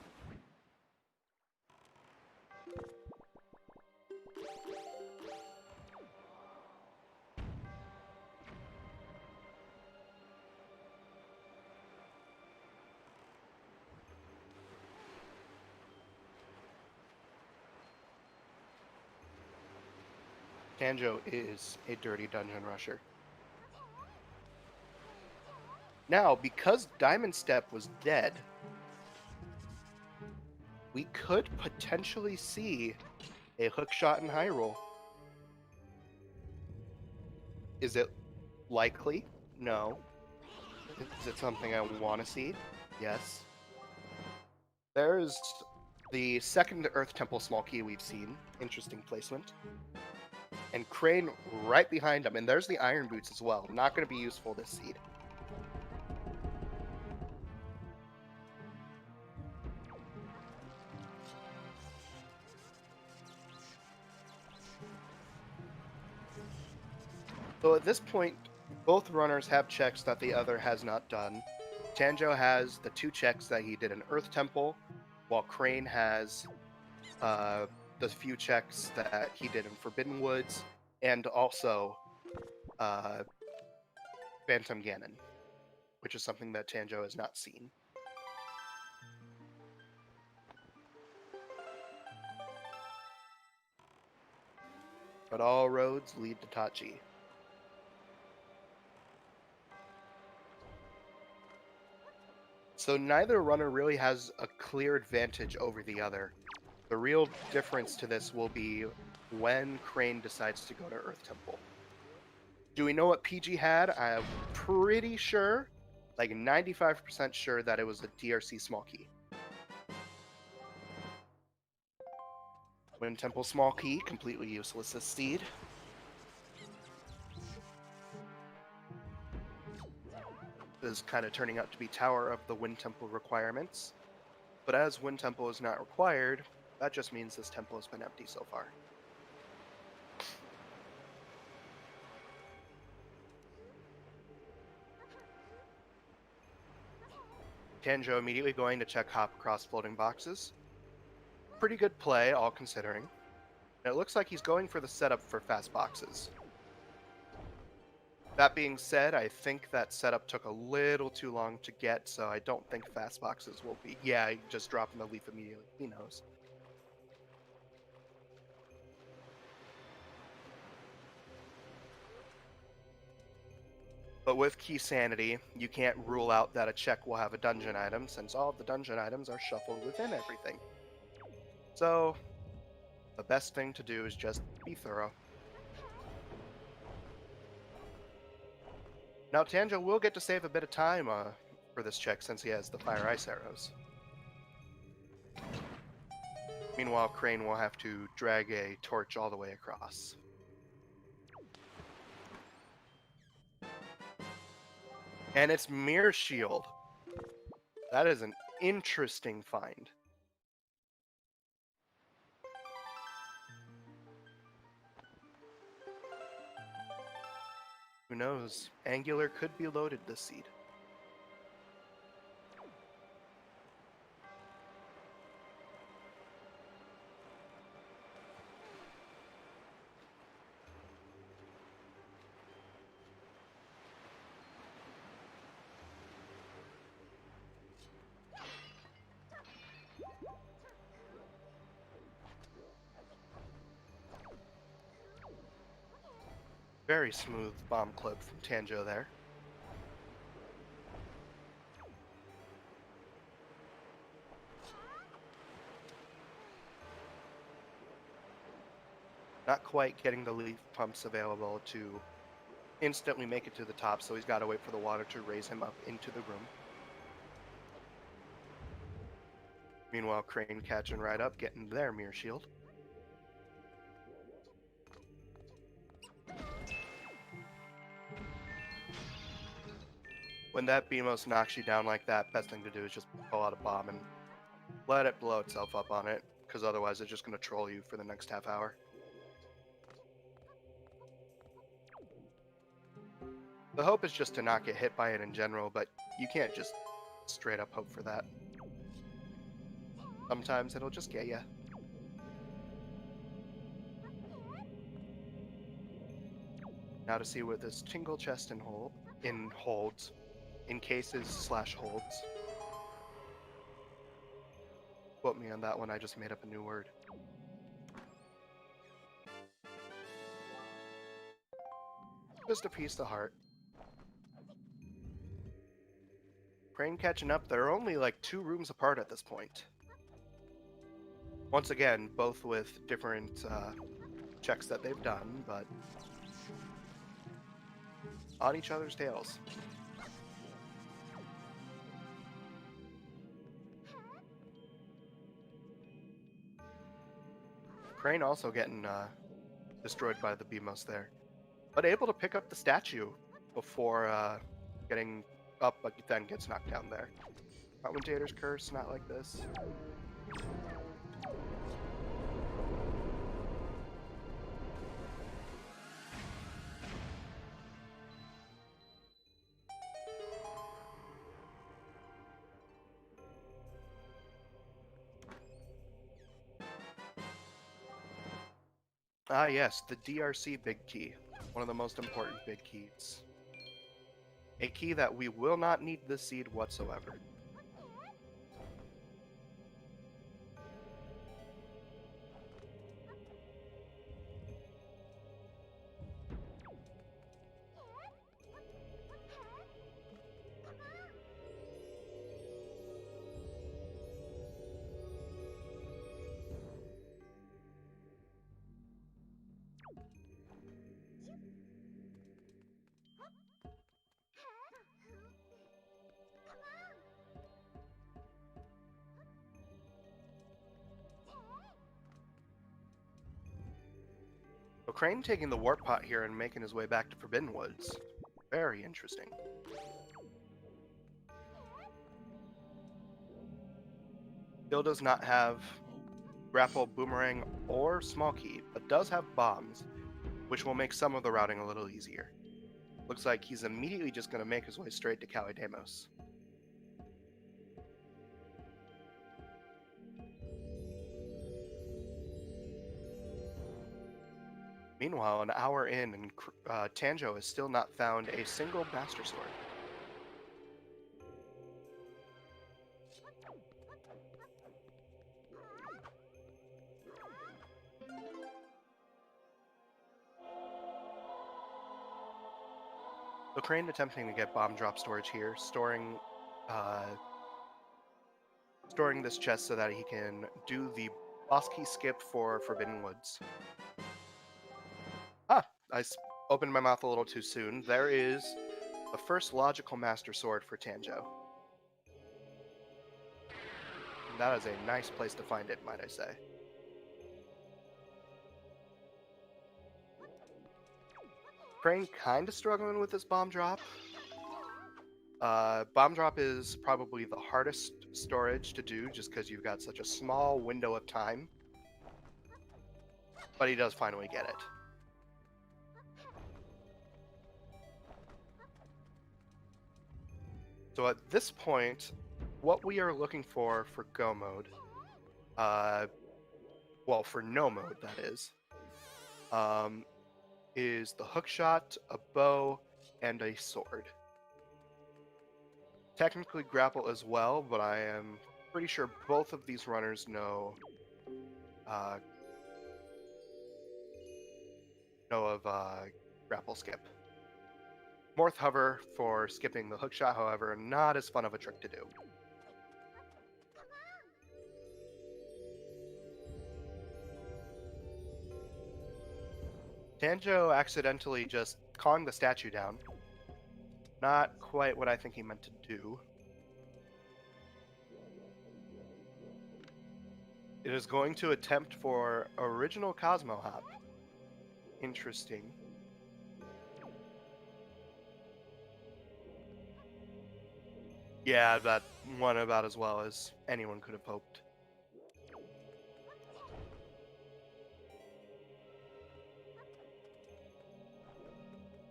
Tanjo is a dirty dungeon rusher. Now, because Diamond Step was dead, we could potentially see a hookshot in Hyrule. Is it likely? No. Is it something I want to see? Yes. There's the second Earth Temple small key we've seen. Interesting placement. And Crane right behind him. And there's the Iron Boots as well. Not going to be useful this seed. So at this point, both runners have checks that the other has not done. Tanjo has the 2 checks that he did in Earth Temple, while Crane has the few checks that he did in Forbidden Woods, and also Phantom Ganon, which is something that Tanjo has not seen. But all roads lead to Tachi. So neither runner really has a clear advantage over the other. The real difference to this will be when Crane decides to go to Earth Temple. Do we know what PG had? I'm pretty sure, like 95% sure, that it was a DRC small key. Wind Temple small key, completely useless this seed. Is kind of turning out to be Tower of the Wind Temple requirements. But as Wind Temple is not required, that just means this temple has been empty so far. Tanjo immediately going to check hop across floating boxes. Pretty good play, all considering. And it looks like he's going for the setup for fast boxes. That being said, I think that setup took a little too long to get, so I don't think fast boxes will be... Yeah, just dropping the leaf immediately. He knows. But with Key Sanity, you can't rule out that a check will have a dungeon item, since all of the dungeon items are shuffled within everything. So, the best thing to do is just be thorough. Now Tanjo will get to save a bit of time for this check since he has the Fire Ice arrows. Meanwhile, Crane will have to drag a torch all the way across. And it's Mirror Shield. That is an interesting find. Who knows? Angular could be loaded this seed. Very smooth bomb clip from Tanjo there. Not quite getting the leaf pumps available to instantly make it to the top, so he's got to wait for the water to raise him up into the room. Meanwhile, Crane catching right up, getting their mirror shield. When that BMOS knocks you down like that, best thing to do is just pull out a bomb and let it blow itself up on it, because otherwise it's just going to troll you for the next half hour. The hope is just to not get hit by it in general, but you can't just straight up hope for that. Sometimes it'll just get you. Now to see what this tingle chest holds, in cases / holds. Quote me on that one, I just made up a new word. Just a piece of heart. Crane catching up, they're only like 2 rooms apart at this point. Once again, both with different checks that they've done, but on each other's tails. Crane also getting destroyed by the BMOS there, but able to pick up the statue before getting up, but then gets knocked down there. Commentator's curse, not like this. Ah yes, the DRC big key. One of the most important big keys. A key that we will not need this seed whatsoever. So Crane taking the warp pot here and making his way back to Forbidden Woods. Very interesting. Still does not have grapple, boomerang, or small key, but does have bombs, which will make some of the routing a little easier. Looks like he's immediately just going to make his way straight to Calidemos. Meanwhile, an hour in, and Tanjo has still not found a single Master Sword. So Crane attempting to get bomb drop storage here, storing this chest so that he can do the boss key skip for Forbidden Woods. I opened my mouth a little too soon. There is the first logical Master Sword for Tanjo. And that is a nice place to find it, might I say. Crane kind of struggling with this bomb drop. Bomb drop is probably the hardest storage to do just because you've got such a small window of time. But he does finally get it. So at this point, what we are looking for go mode, well, for no mode, that is the hook shot, a bow, and a sword. Technically grapple as well, but I am pretty sure both of these runners know of grapple skip. Morph hover for skipping the hookshot, however, not as fun of a trick to do. Tanjo accidentally just calling the statue down. Not quite what I think he meant to do. It is going to attempt for original Cosmo Hop. Interesting. Yeah, that went about as well as anyone could have hoped.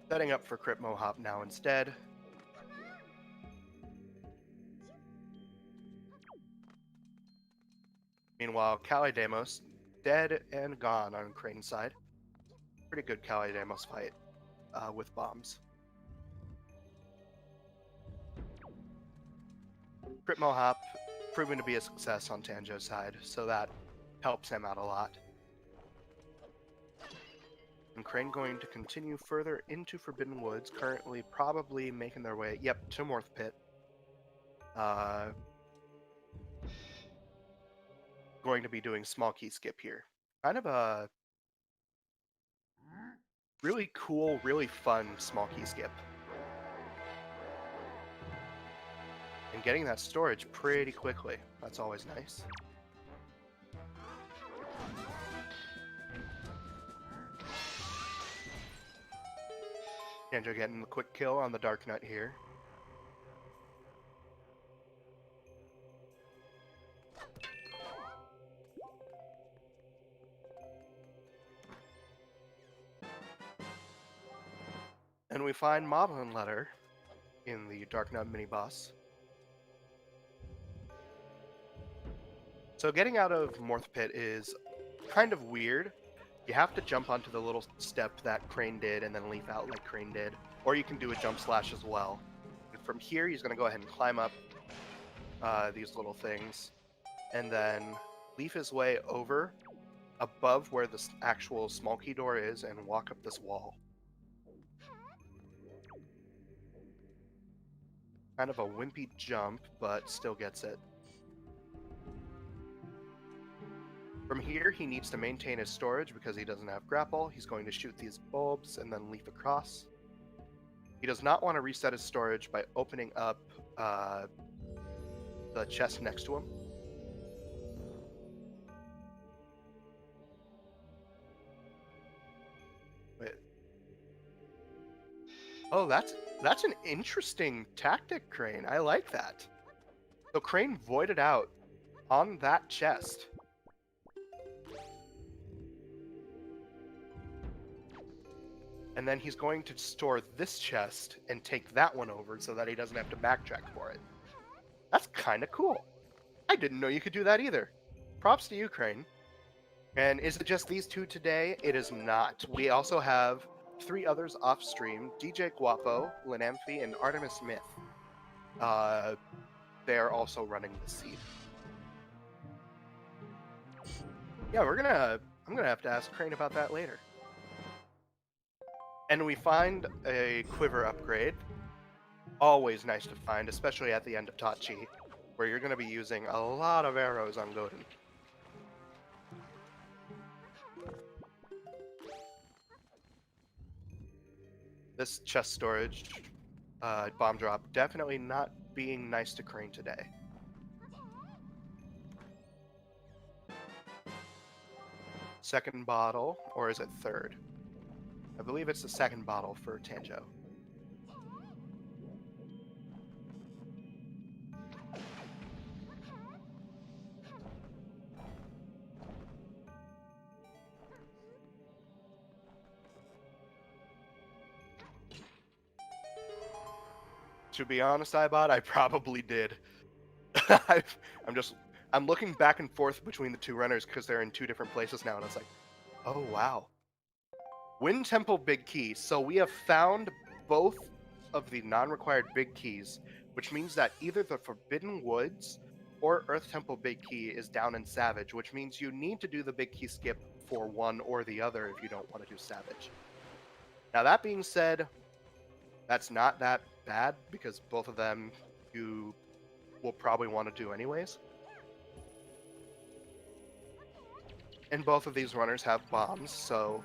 Setting up for Crypmo Hop now instead. Meanwhile, Kalidamos dead and gone on Crane's side. Pretty good Kalidamos fight with bombs. Crypmo Hop proven to be a success on Tanjo's side, so that helps him out a lot. And Crane going to continue further into Forbidden Woods, currently probably making their way, to Morph Pit. Going to be doing small key skip here. Kind of a really cool, really fun small key skip. And getting that storage pretty quickly. That's always nice. Tanjo getting the quick kill on the Dark Nut here. And we find Moblin Letter in the Dark Nut mini-boss. So getting out of Morph Pit is kind of weird. You have to jump onto the little step that Crane did and then leaf out like Crane did. Or you can do a jump slash as well. And from here, he's going to go ahead and climb up these little things. And then leaf his way over above where the actual small key door is and walk up this wall. Kind of a wimpy jump, but still gets it. From here, he needs to maintain his storage because he doesn't have grapple. He's going to shoot these bulbs and then leap across. He does not want to reset his storage by opening up the chest next to him. Wait. Oh, that's an interesting tactic, Crane. I like that. So Crane voided out on that chest. And then he's going to store this chest and take that one over so that he doesn't have to backtrack for it. That's kind of cool. I didn't know you could do that either. Props to you, Crane. And is it just these two today? It is not. We also have 3 others off stream: DJ Guapo, Linamphy, and Artemis Myth. They are also running the seed. Yeah, I'm gonna have to ask Crane about that later. And we find a quiver upgrade. Always nice to find, especially at the end of Tachi, where you're going to be using a lot of arrows on Godin. This chest storage, bomb drop, definitely not being nice to Crane today. Second bottle, or is it third? I believe it's the second bottle for Tanjo. To be honest, I probably did. I'm looking back and forth between the two runners because they're in 2 different places now, and I was like, oh wow. Wind Temple Big Key. So we have found both of the non-required big keys, which means that either the Forbidden Woods or Earth Temple Big Key is down in Savage, which means you need to do the big key skip for one or the other if you don't want to do Savage. Now, that being said, that's not that bad because both of them you will probably want to do anyways. And both of these runners have bombs, so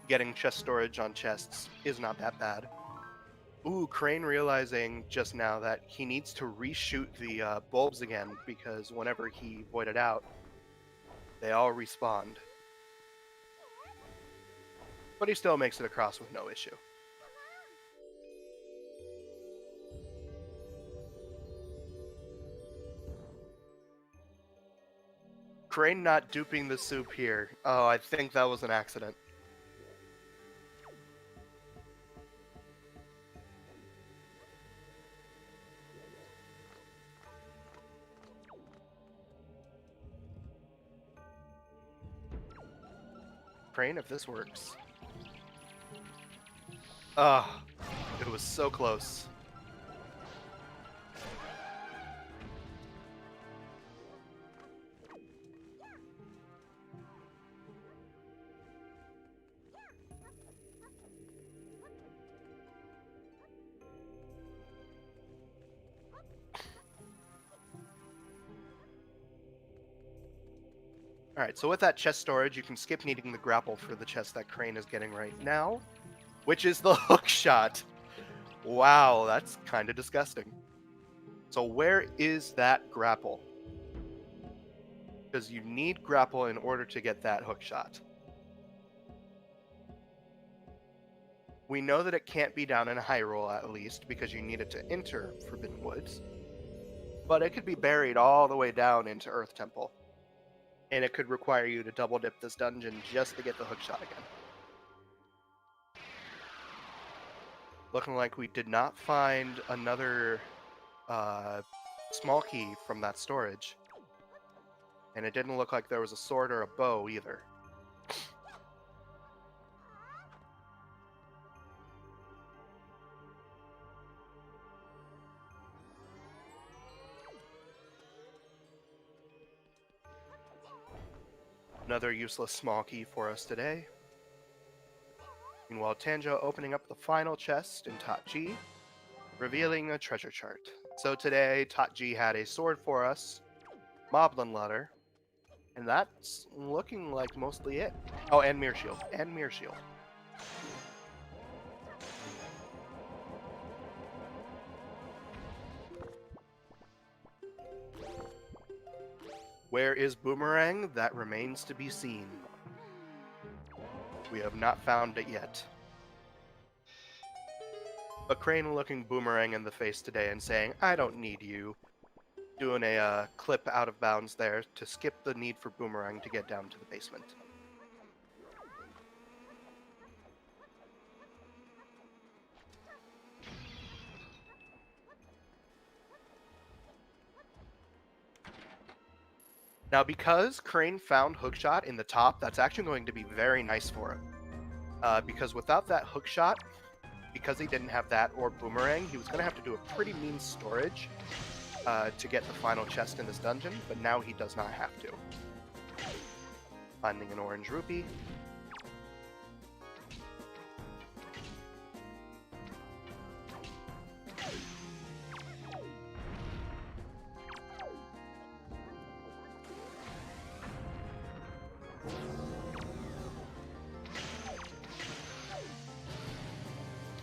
getting chest storage on chests is not that bad. Ooh, Crane realizing just now that he needs to reshoot the bulbs again because whenever he voided out, they all respawned. But he still makes it across with no issue. Crane not duping the soup here. Oh, I think that was an accident. Crane, if this works. Ah, it was so close. Alright, so with that chest storage, you can skip needing the grapple for the chest that Crane is getting right now, which is the hook shot. Wow, that's kind of disgusting. So where is that grapple? Because you need grapple in order to get that hook shot. We know that it can't be down in Hyrule at least, because you need it to enter Forbidden Woods. But it could be buried all the way down into Earth Temple. And it could require you to double dip this dungeon just to get the hook shot again. Looking like we did not find another small key from that storage. And it didn't look like there was a sword or a bow either. Another useless small key for us today. Meanwhile, Tanjo opening up the final chest in Tot G, revealing a treasure chart. So today, Tot G had a sword for us, Moblin Letter, and that's looking like mostly it. Oh, and Mirror Shield. And Mirror Shield. Where is Boomerang? That remains to be seen. We have not found it yet. But Crane looking Boomerang in the face today and saying, I don't need you. Doing a clip out of bounds there to skip the need for Boomerang to get down to the basement. Now, because Crane found Hookshot in the top, that's actually going to be very nice for him. Because without that Hookshot, because he didn't have that or Boomerang, he was going to have to do a pretty mean storage to get the final chest in this dungeon, but now he does not have to. Finding an orange rupee.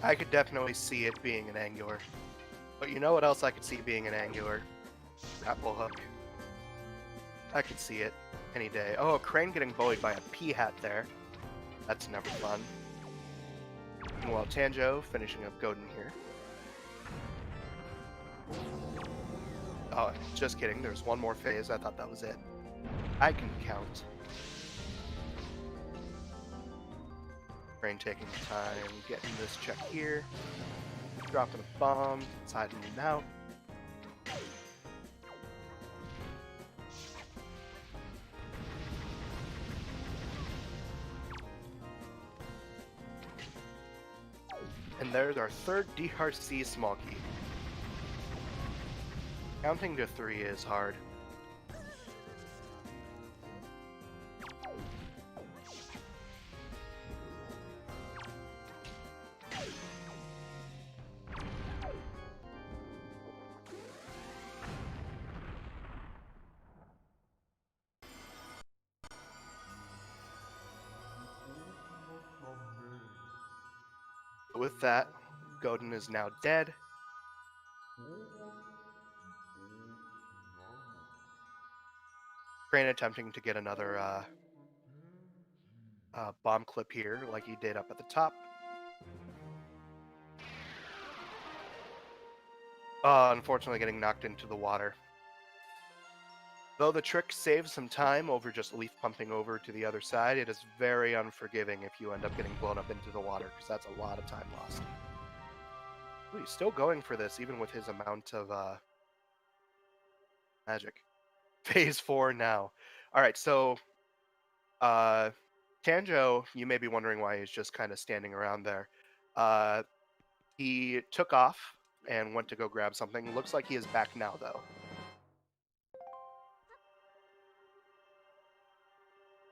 I could definitely see it being an angular. But you know what else I could see being an angular? Grapple hook. I could see it any day. Oh, Crane getting bullied by a P-hat there. That's never fun. Meanwhile, Tanjo finishing up Godin here. Oh, just kidding. There's one more phase. I thought that was it. I can count. Crane taking the time, getting this check here. Dropping a bomb, inside and out. And there's our third DRC small key. Counting to 3 is hard. With that, Godin is now dead. Crane attempting to get another bomb clip here, like he did up at the top. Unfortunately getting knocked into the water. Though the trick saves some time over just leaf pumping over to the other side, it is very unforgiving if you end up getting blown up into the water, because that's a lot of time lost. Ooh, he's still going for this, even with his amount of magic. Phase 4 now. Alright, so Tanjo, you may be wondering why he's just kind of standing around there. He took off and went to go grab something. Looks like he is back now, though.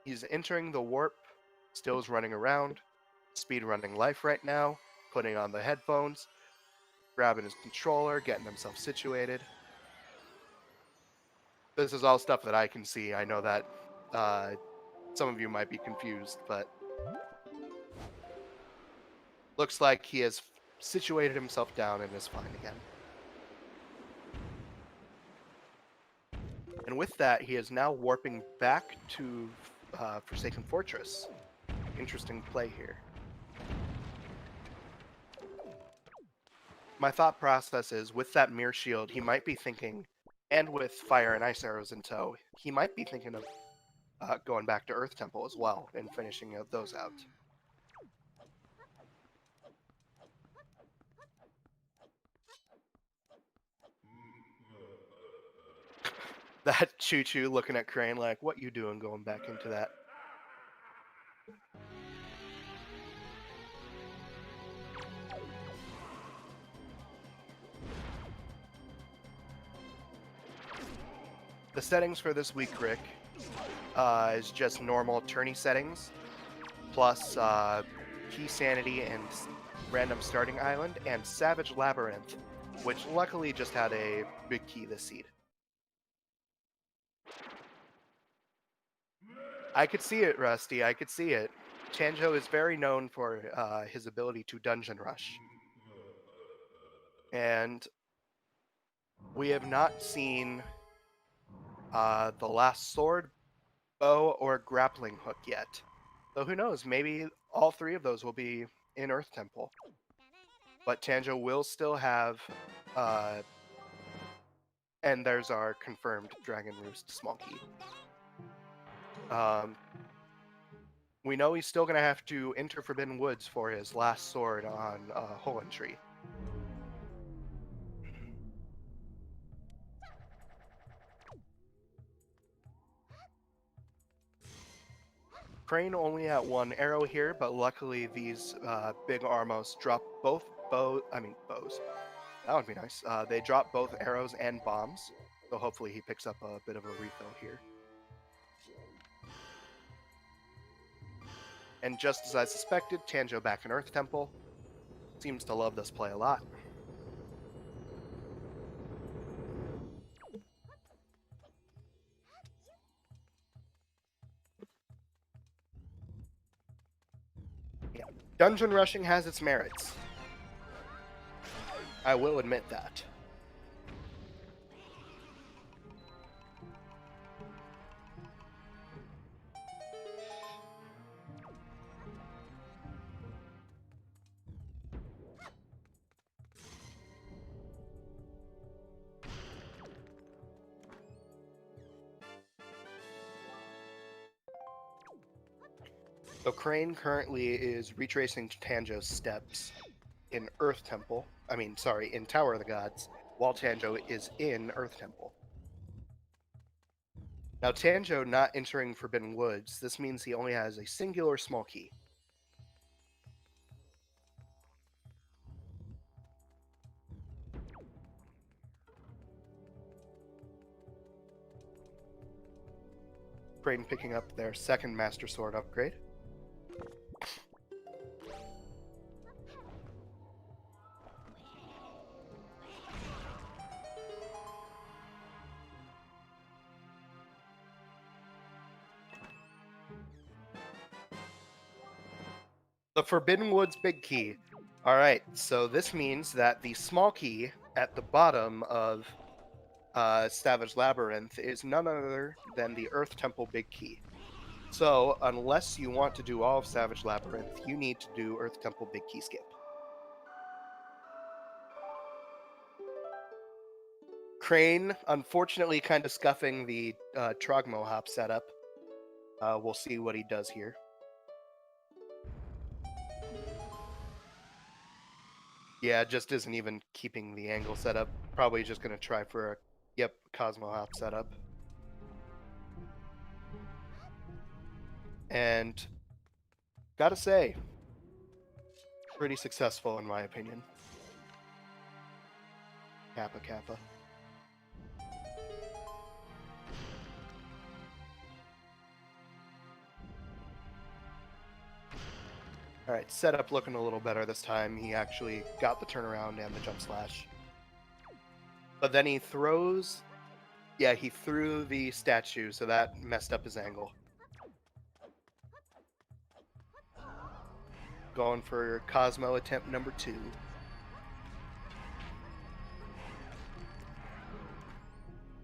He's entering the warp, still is running around, speed running life right now, putting on the headphones, grabbing his controller, getting himself situated. This is all stuff that I can see. I know that some of you might be confused, but looks like he has situated himself down and is fine again. And with that, he is now warping back to Forsaken Fortress. Interesting play here. My thought process is, with that mirror shield, he might be thinking, and with fire and ice arrows in tow, he might be thinking of going back to Earth Temple as well and finishing those out. That Choo-Choo looking at Crane like, what you doing going back into that? The settings for this week, Rick, is just normal tourney settings, plus Key Sanity and Random Starting Island, and Savage Labyrinth, which luckily just had a big key this seed. I could see it, Rusty. I could see it. Tanjo is very known for his ability to dungeon rush. And we have not seen the last sword, bow, or grappling hook yet. So who knows, maybe all three of those will be in Earth Temple. But Tanjo will still have, and there's our confirmed Dragon Roost small key. We know he's still going to have to enter Forbidden Woods for his last sword on Holen Tree. Crane only at one arrow here, but luckily these big Armos drop both bows. That would be nice. They drop both arrows and bombs, so hopefully he picks up a bit of a refill here. And just as I suspected, Tanjo back in Earth Temple. Seems to love this play a lot. Yeah. Dungeon rushing has its merits. I will admit that. So Crane currently is retracing Tanjo's steps in Earth Temple. In Tower of the Gods, while Tanjo is in Earth Temple. Now Tanjo not entering Forbidden Woods, this means he only has a singular small key. Crane picking up their second Master Sword upgrade. The Forbidden Woods big key. Alright, so this means that the small key at the bottom of Savage Labyrinth is none other than the Earth Temple Big Key. So, unless you want to do all of Savage Labyrinth, you need to do Earth Temple Big Key skip. Crane, unfortunately, kind of scuffing the Trogmo Hop setup. We'll see what he does here. Yeah, just isn't even keeping the angle set up. Probably just going to try for a, Cosmo Hop setup. And gotta say, pretty successful in my opinion. Kappa Kappa. Alright, setup looking a little better this time. He actually got the turnaround and the jump slash. But then he throws... Yeah, he threw the statue, so that messed up his angle. Going for Cosmo attempt number 2.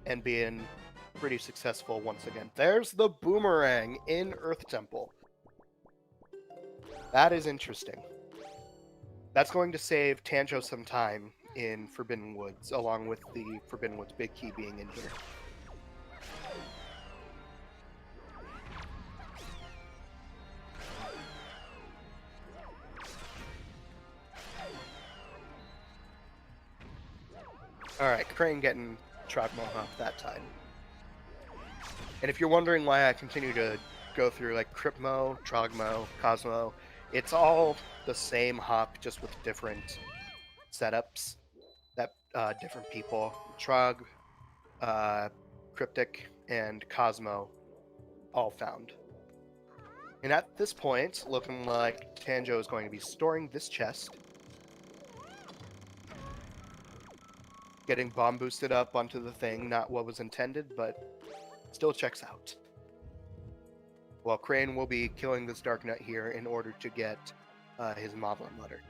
And being pretty successful once again. There's the boomerang in Earth Temple. That is interesting. That's going to save Tanjo some time in Forbidden Woods, along with the Forbidden Woods Big Key being in here. Alright, Crane getting Trogmo Hop that time. And if you're wondering why I continue to go through like Cryptmo, Trogmo, Cosmo, it's all the same hop, just with different setups that different people, Trog, Cryptic, and Cosmo all found. And at this point, looking like Tanjo is going to be storing this chest, getting bomb boosted up onto the thing, not what was intended, but still checks out. While Crane will be killing this Dark Nut here in order to get his Moblin letter.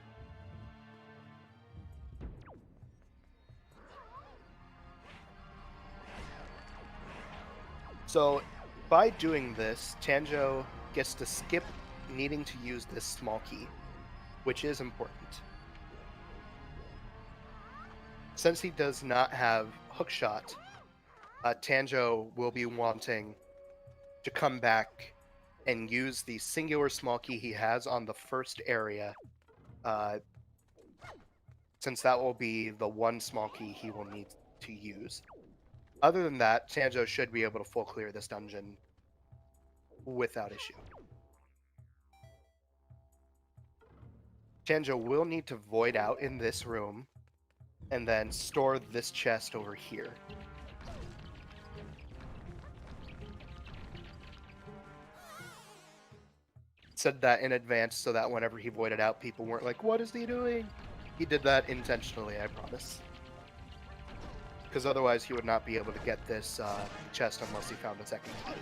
So, by doing this, Tanjo gets to skip needing to use this small key, which is important. Since he does not have Hookshot, Tanjo will be wanting to come back and use the singular small key he has on the first area, since that will be the one small key he will need to use. Other than that, Tanjo should be able to full clear this dungeon without issue. Tanjo will need to void out in this room, and then store this chest over here. Said that in advance so that whenever he voided out, people weren't like, what is he doing? He did that intentionally, I promise. Because otherwise he would not be able to get this chest unless he found a second key.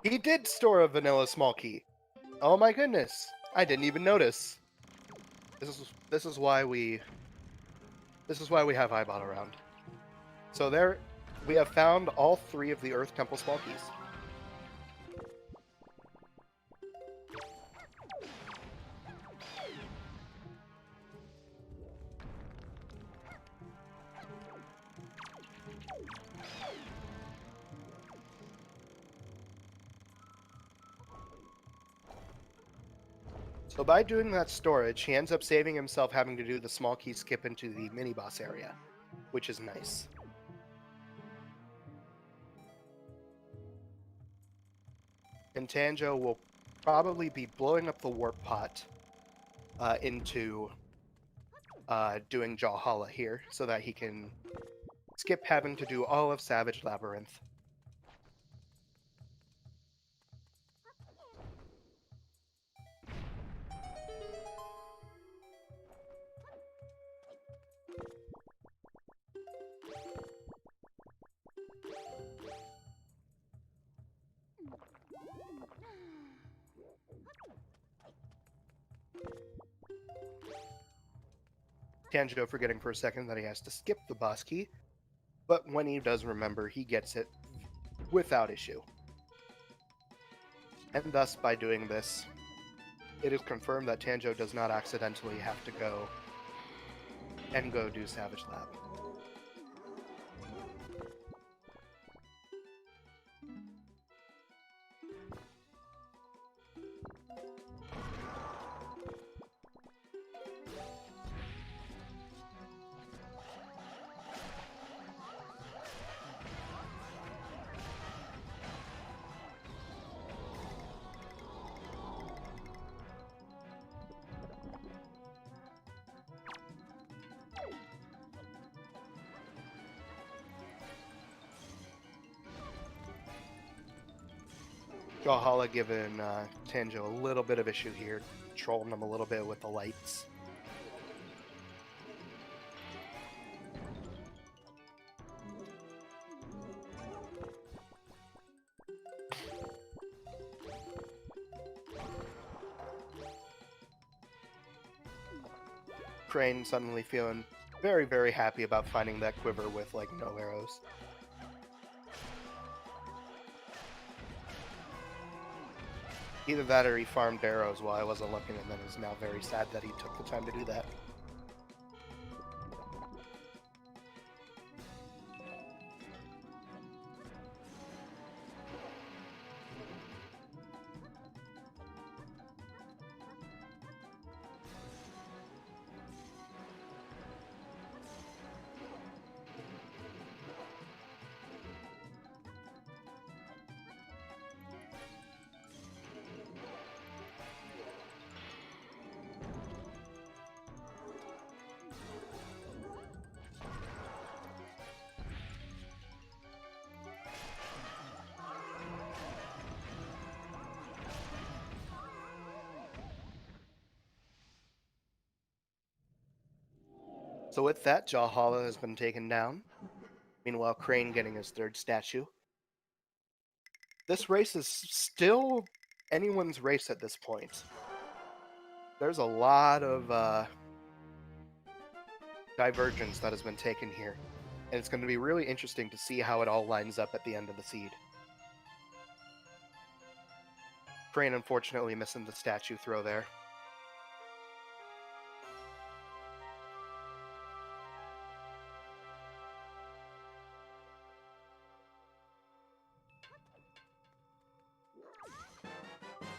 He did store a vanilla small key. Oh my goodness. I didn't even notice. This is why we have Eyebot around. So there we have found all 3 of the Earth Temple small keys. So by doing that storage, he ends up saving himself having to do the small key skip into the mini-boss area, which is nice. And Tanjo will probably be blowing up the warp pot into doing Jawhala here, so that he can skip having to do all of Savage Labyrinth. Tanjiro forgetting for a second that he has to skip the boss key, but when he does remember, he gets it without issue. And thus, by doing this, it is confirmed that Tanjiro does not accidentally have to go do Savage Lab. Valhalla giving Tanjiro a little bit of issue here, trolling him a little bit with the lights. Crane suddenly feeling very, very happy about finding that quiver with like no arrows. Either that or he farmed arrows while I wasn't looking and then is now very sad that he took the time to do that. So with that, Jawhala has been taken down. Meanwhile, Crane getting his third statue. This race is still anyone's race at this point. There's a lot of divergence that has been taken here. And it's going to be really interesting to see how it all lines up at the end of the seed. Crane unfortunately missing the statue throw there.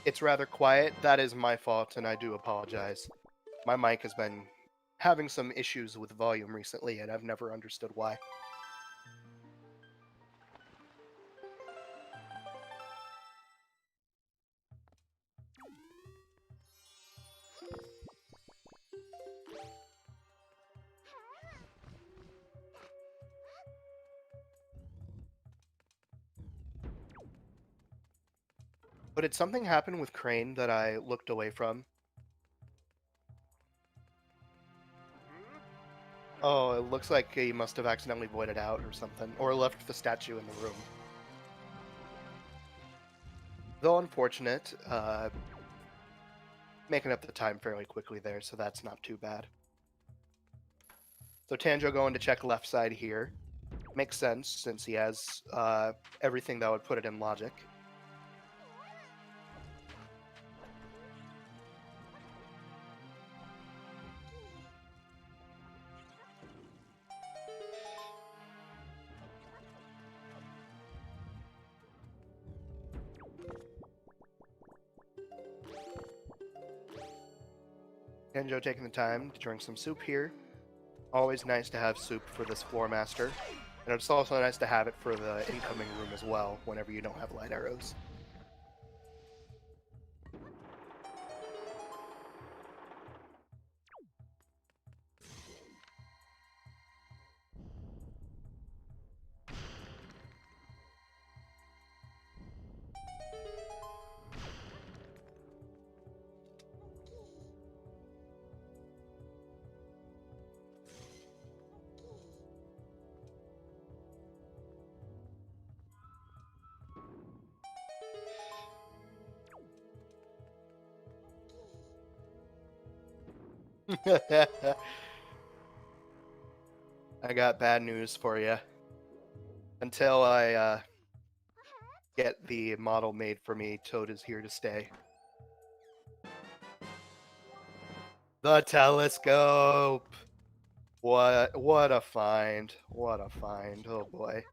It's rather quiet. That is my fault, and I do apologize. My mic has been having some issues with volume recently, and I've never understood why. But did something happen with Crane that I looked away from? Oh, it looks like he must have accidentally voided out or something, or left the statue in the room. Though unfortunate, making up the time fairly quickly there, so that's not too bad. So Tanjiro going to check left side here. Makes sense, since he has everything that would put it in logic. Tanjiro taking the time to drink some soup here. Always nice to have soup for this floor master. And it's also nice to have it for the incoming room as well, whenever you don't have light arrows. I got bad news for you. Until I get the model made for me, Toad is here to stay. The telescope! What a find. What a find. Oh boy.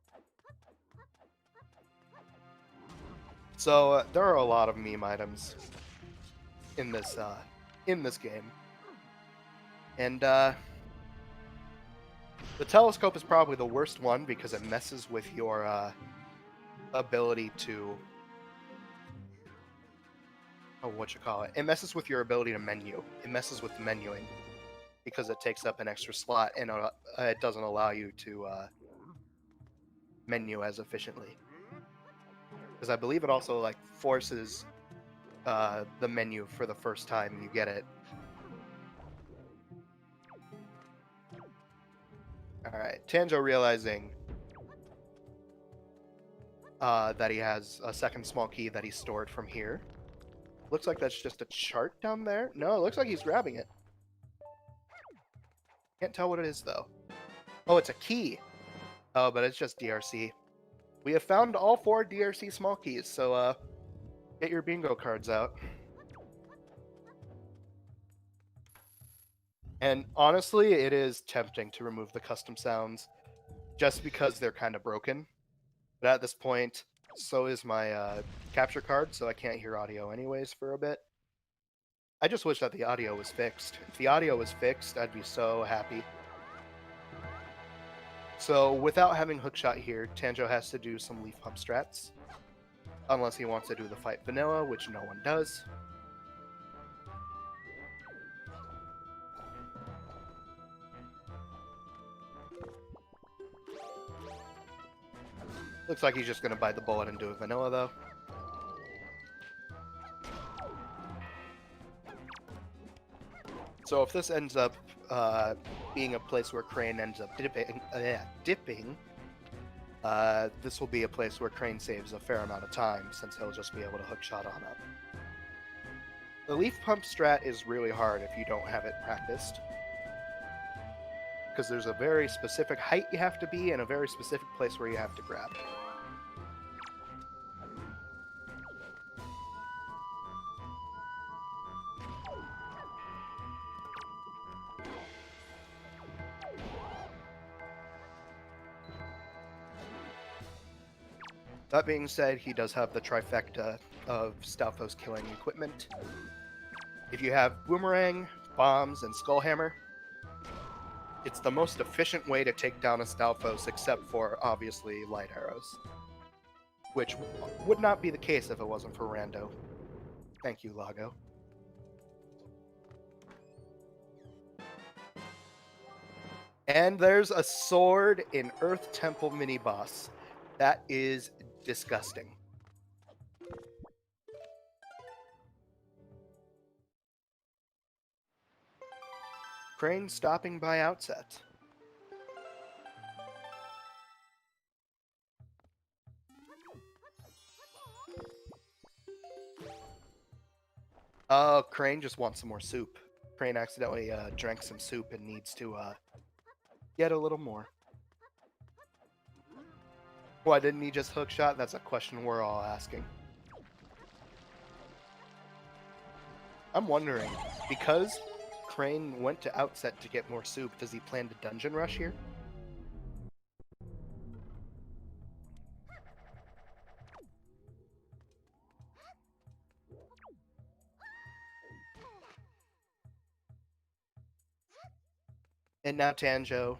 So there are a lot of meme items in this game. And the telescope is probably the worst one because it messes with your ability to it messes with your ability to menu. It messes with menuing because it takes up an extra slot and it doesn't allow you to menu as efficiently. Because I believe it also like forces the menu for the first time you get it. Alright, Tanjo realizing that he has a second small key that he stored from here. Looks like that's just a chart down there. No, it looks like he's grabbing it. Can't tell what it is, though. Oh, it's a key. Oh, but it's just DRC. We have found all 4 DRC small keys, so get your bingo cards out. And honestly, it is tempting to remove the custom sounds just because they're kind of broken. But at this point, so is my capture card, so I can't hear audio anyways for a bit. I just wish that the audio was fixed. If the audio was fixed, I'd be so happy. So without having hookshot here, Tanjo has to do some leaf pump strats. Unless he wants to do the fight vanilla, which no one does. Looks like he's just going to bite the bullet and do a vanilla, though. So if this ends up being a place where Crane ends up dipping, this will be a place where Crane saves a fair amount of time, since he'll just be able to hookshot on up. The leaf pump strat is really hard if you don't have it practiced. Because there's a very specific height you have to be and a very specific place where you have to grab. That being said, he does have the trifecta of Stalfos killing equipment. If you have Boomerang, Bombs, and Skullhammer, it's the most efficient way to take down a Stalfos except for, obviously, light arrows. Which would not be the case if it wasn't for Rando. Thank you, Lago. And there's a sword in Earth Temple mini-boss. That is disgusting. Crane stopping by outset. Crane just wants some more soup. Crane accidentally drank some soup and needs to get a little more. Why didn't he just hookshot? That's a question we're all asking. I'm wondering, because Crane went to outset to get more soup, does he plan to dungeon rush here? And now Tanjo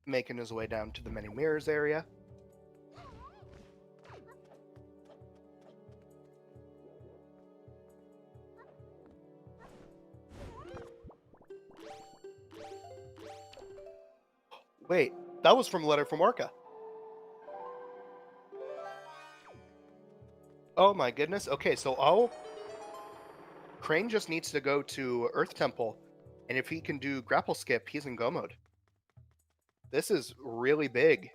making his way down to the many mirrors area. Wait, that was from Letter from Orca. Oh my goodness. Okay, so Crane just needs to go to Earth Temple, and if he can do grapple skip, he's in go mode. This is really big.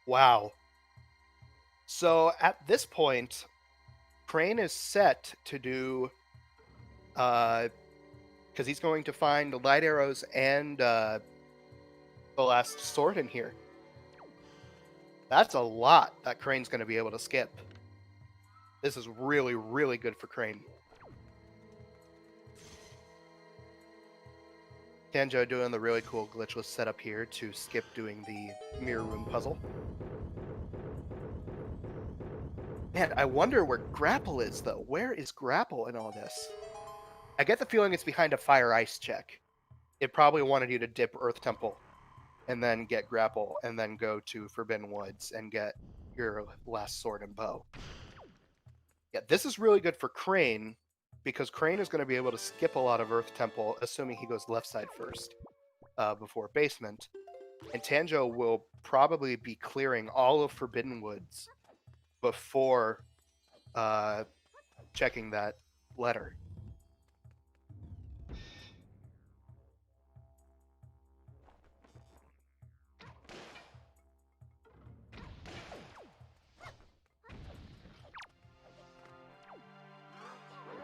Wow. So at this point, Crane is set to do, because he's going to find light arrows and the last sword in here. That's a lot that Crane's going to be able to skip. This is really, really good for Crane. Tanjo doing the really cool glitchless setup here to skip doing the mirror room puzzle. Man, I wonder where Grapple is, though. Where is Grapple in all this? I get the feeling it's behind a Fire Ice check. It probably wanted you to dip Earth Temple, and then get Grapple, and then go to Forbidden Woods and get your last sword and bow. Yeah, this is really good for Crane, because Crane is going to be able to skip a lot of Earth Temple, assuming he goes left side first, before basement. And Tanjo will probably be clearing all of Forbidden Woods before checking that letter.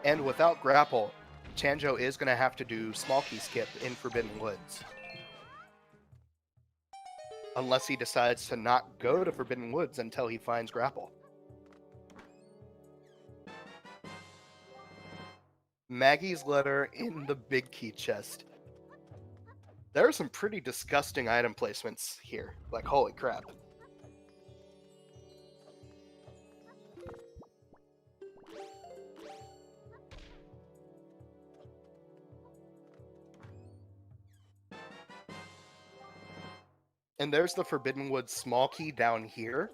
And without Grapple, Tanjo is going to have to do small key skip in Forbidden Woods. Unless he decides to not go to Forbidden Woods until he finds Grapple. Maggie's letter in the big key chest. There are some pretty disgusting item placements here. Like, holy crap. And there's the Forbidden Woods small key down here.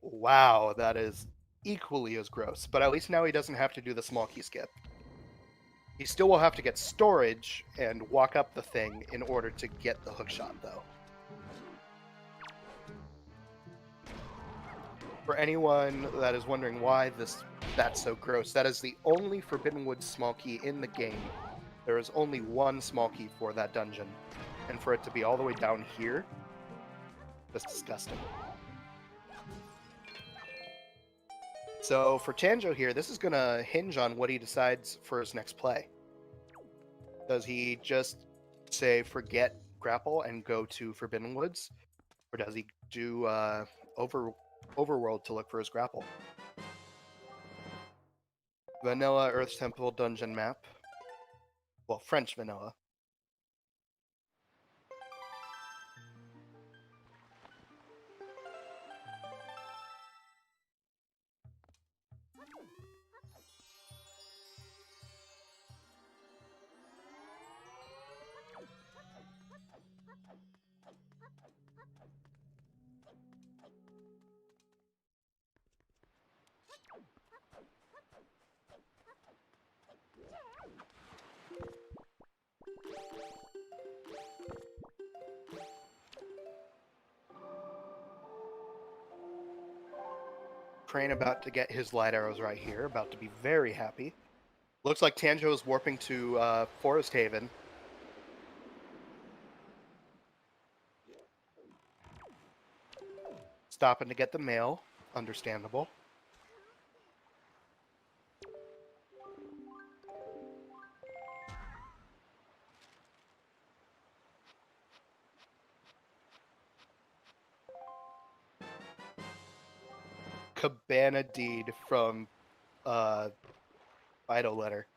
Wow, that is equally as gross. But at least now he doesn't have to do the small key skip. He still will have to get storage and walk up the thing in order to get the hookshot, though. For anyone that is wondering why that's so gross, that is the only Forbidden Woods small key in the game. There is only one small key for that dungeon. And for it to be all the way down here, that's disgusting. So for Tanjo here, this is going to hinge on what he decides for his next play. Does he just say forget Grapple and go to Forbidden Woods? Or does he do Overworld to look for his Grapple? Vanilla Earth Temple dungeon map. Well, French vanilla. Crane about to get his light arrows right here, about to be very happy. Looks like Tanjo is warping to Forest Haven. Stopping to get the mail, understandable. Cabana deed from Fido letter.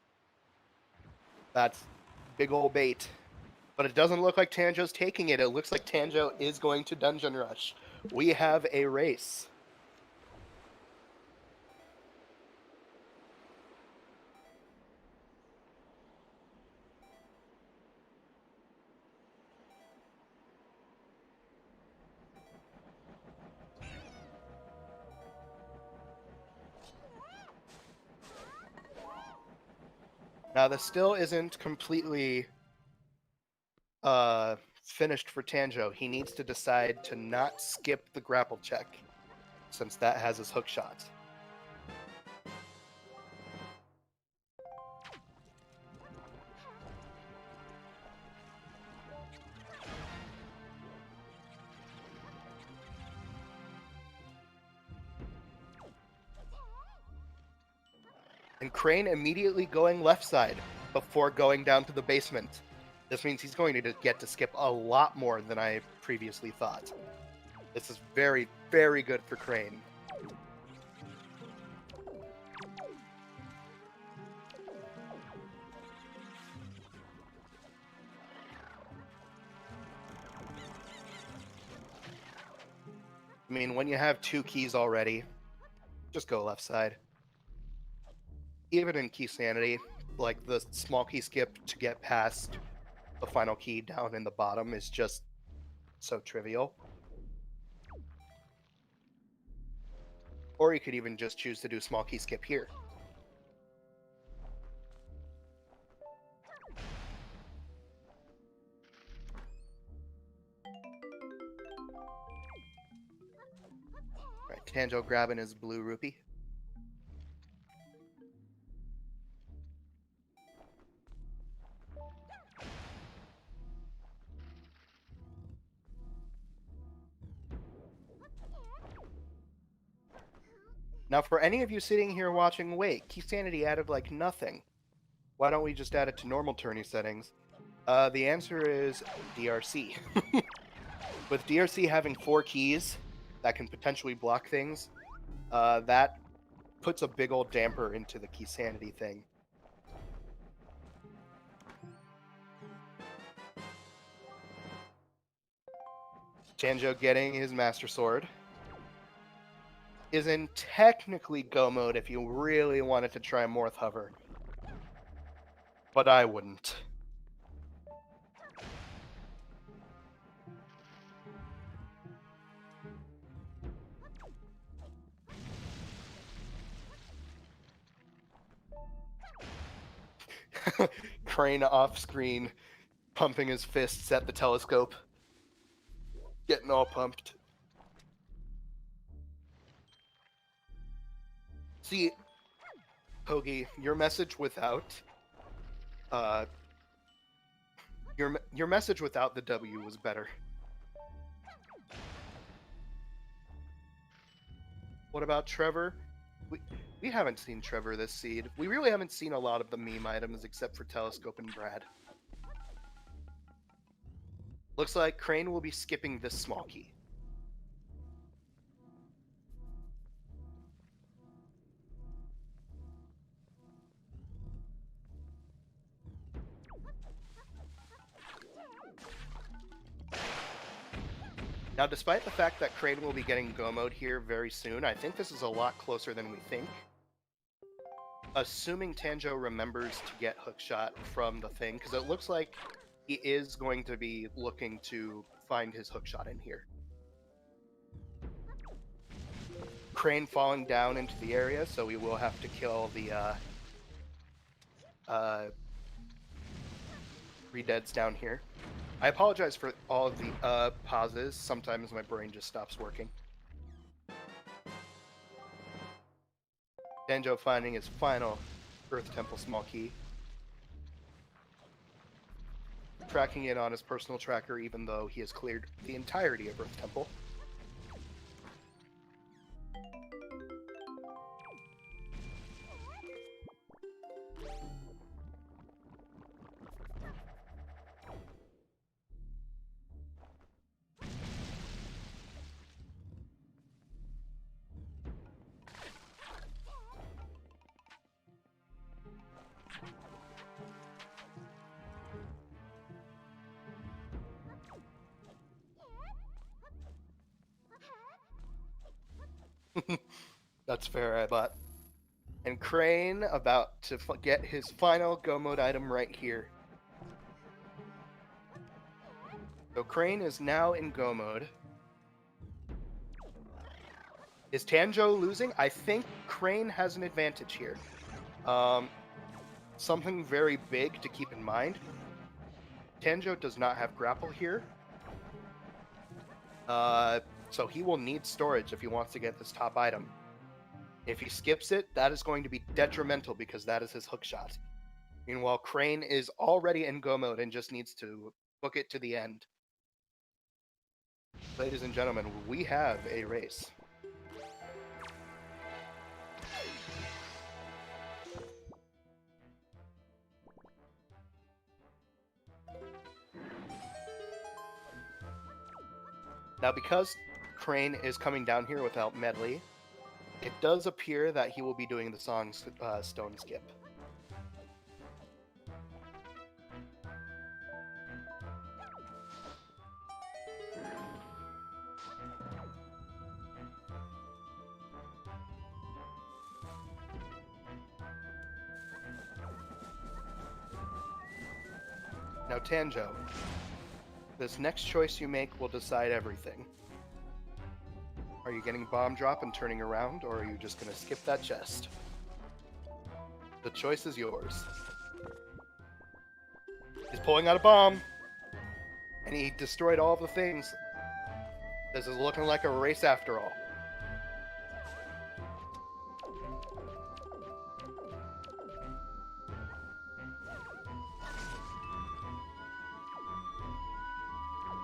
That's big ol' bait. But it doesn't look like Tanjo's taking it. It looks like Tanjo is going to Dungeon Rush. We have a race. Now, this still isn't completely finished for Tanjo. He needs to decide to not skip the grapple check, since that has his hook shot. And Crane immediately going left side before going down to the basement. This means he's going to get to skip a lot more than I previously thought. This is very, very good for Crane. I mean, when you have 2 keys already, just go left side. Even in key sanity, like the small key skip to get past the final key down in the bottom is just so trivial. Or you could even just choose to do small key skip here. Alright, Tanjo grabbing his blue rupee. Now, for any of you sitting here watching, wait, Key Sanity added like nothing. Why don't we just add it to normal tourney settings? The answer is DRC. With DRC having 4 keys that can potentially block things, that puts a big old damper into the Key Sanity thing. Tanjo getting his Master Sword. Is in technically go mode if you really wanted to try Morph Hover. But I wouldn't. Crane off screen, pumping his fists at the telescope. Getting all pumped. See, Hoagie, your message without your message without the W was better. What about Trevor? We haven't seen Trevor this seed. We really haven't seen a lot of the meme items except for Telescope and Brad. Looks like Crane will be skipping this small key. Now, despite the fact that Crane will be getting Go Mode here very soon, I think this is a lot closer than we think. Assuming Tanjo remembers to get Hookshot from the thing, because it looks like he is going to be looking to find his Hookshot in here. Crane falling down into the area, so we will have to kill the Redeads down here. I apologize for all of the pauses. Sometimes my brain just stops working. Tanjo finding his final Earth Temple small key. Tracking it on his personal tracker even though he has cleared the entirety of Earth Temple. That's fair, I thought. And Crane about to get his final Go Mode item right here. So Crane is now in Go Mode. Is Tanjo losing? I think Crane has an advantage here. Something very big to keep in mind. Tanjo does not have grapple here. So he will need storage if he wants to get this top item. If he skips it, that is going to be detrimental because that is his hookshot. Meanwhile, Crane is already in Go Mode and just needs to book it to the end. Ladies and gentlemen, we have a race. Now, because Crane is coming down here without Medley, it does appear that he will be doing the song Stone Skip. Now, Tanjo, this next choice you make will decide everything. Are you getting bomb drop and turning around, or are you just going to skip that chest? The choice is yours. He's pulling out a bomb, and he destroyed all of the things. This is looking like a race after all.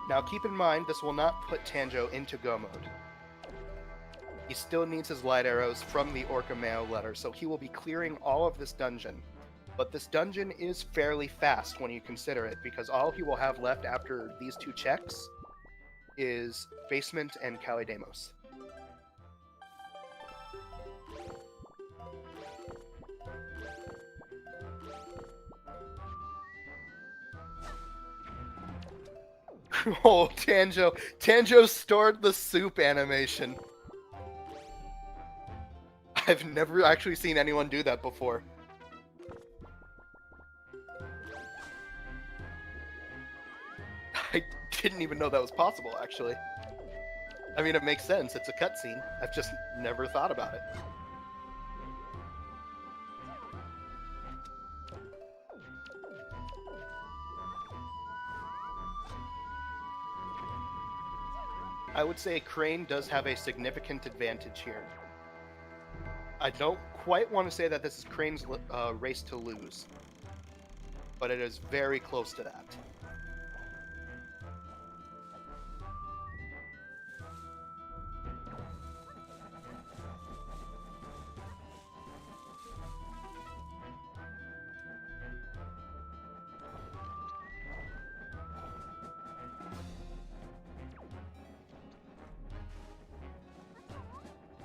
Now keep in mind, this will not put Tanjo into go mode. He still needs his light arrows from the Orca Mayo letter, so he will be clearing all of this dungeon. But this dungeon is fairly fast when you consider it, because all he will have left after these two checks is Basement and Kalidamos. Oh, Tanjo. Tanjo stored the soup animation. I've never actually seen anyone do that before. I didn't even know that was possible, actually. I mean, it makes sense. It's a cutscene. I've just never thought about it. I would say Crane does have a significant advantage here. I don't quite want to say that this is Crane's race to lose, but it is very close to that.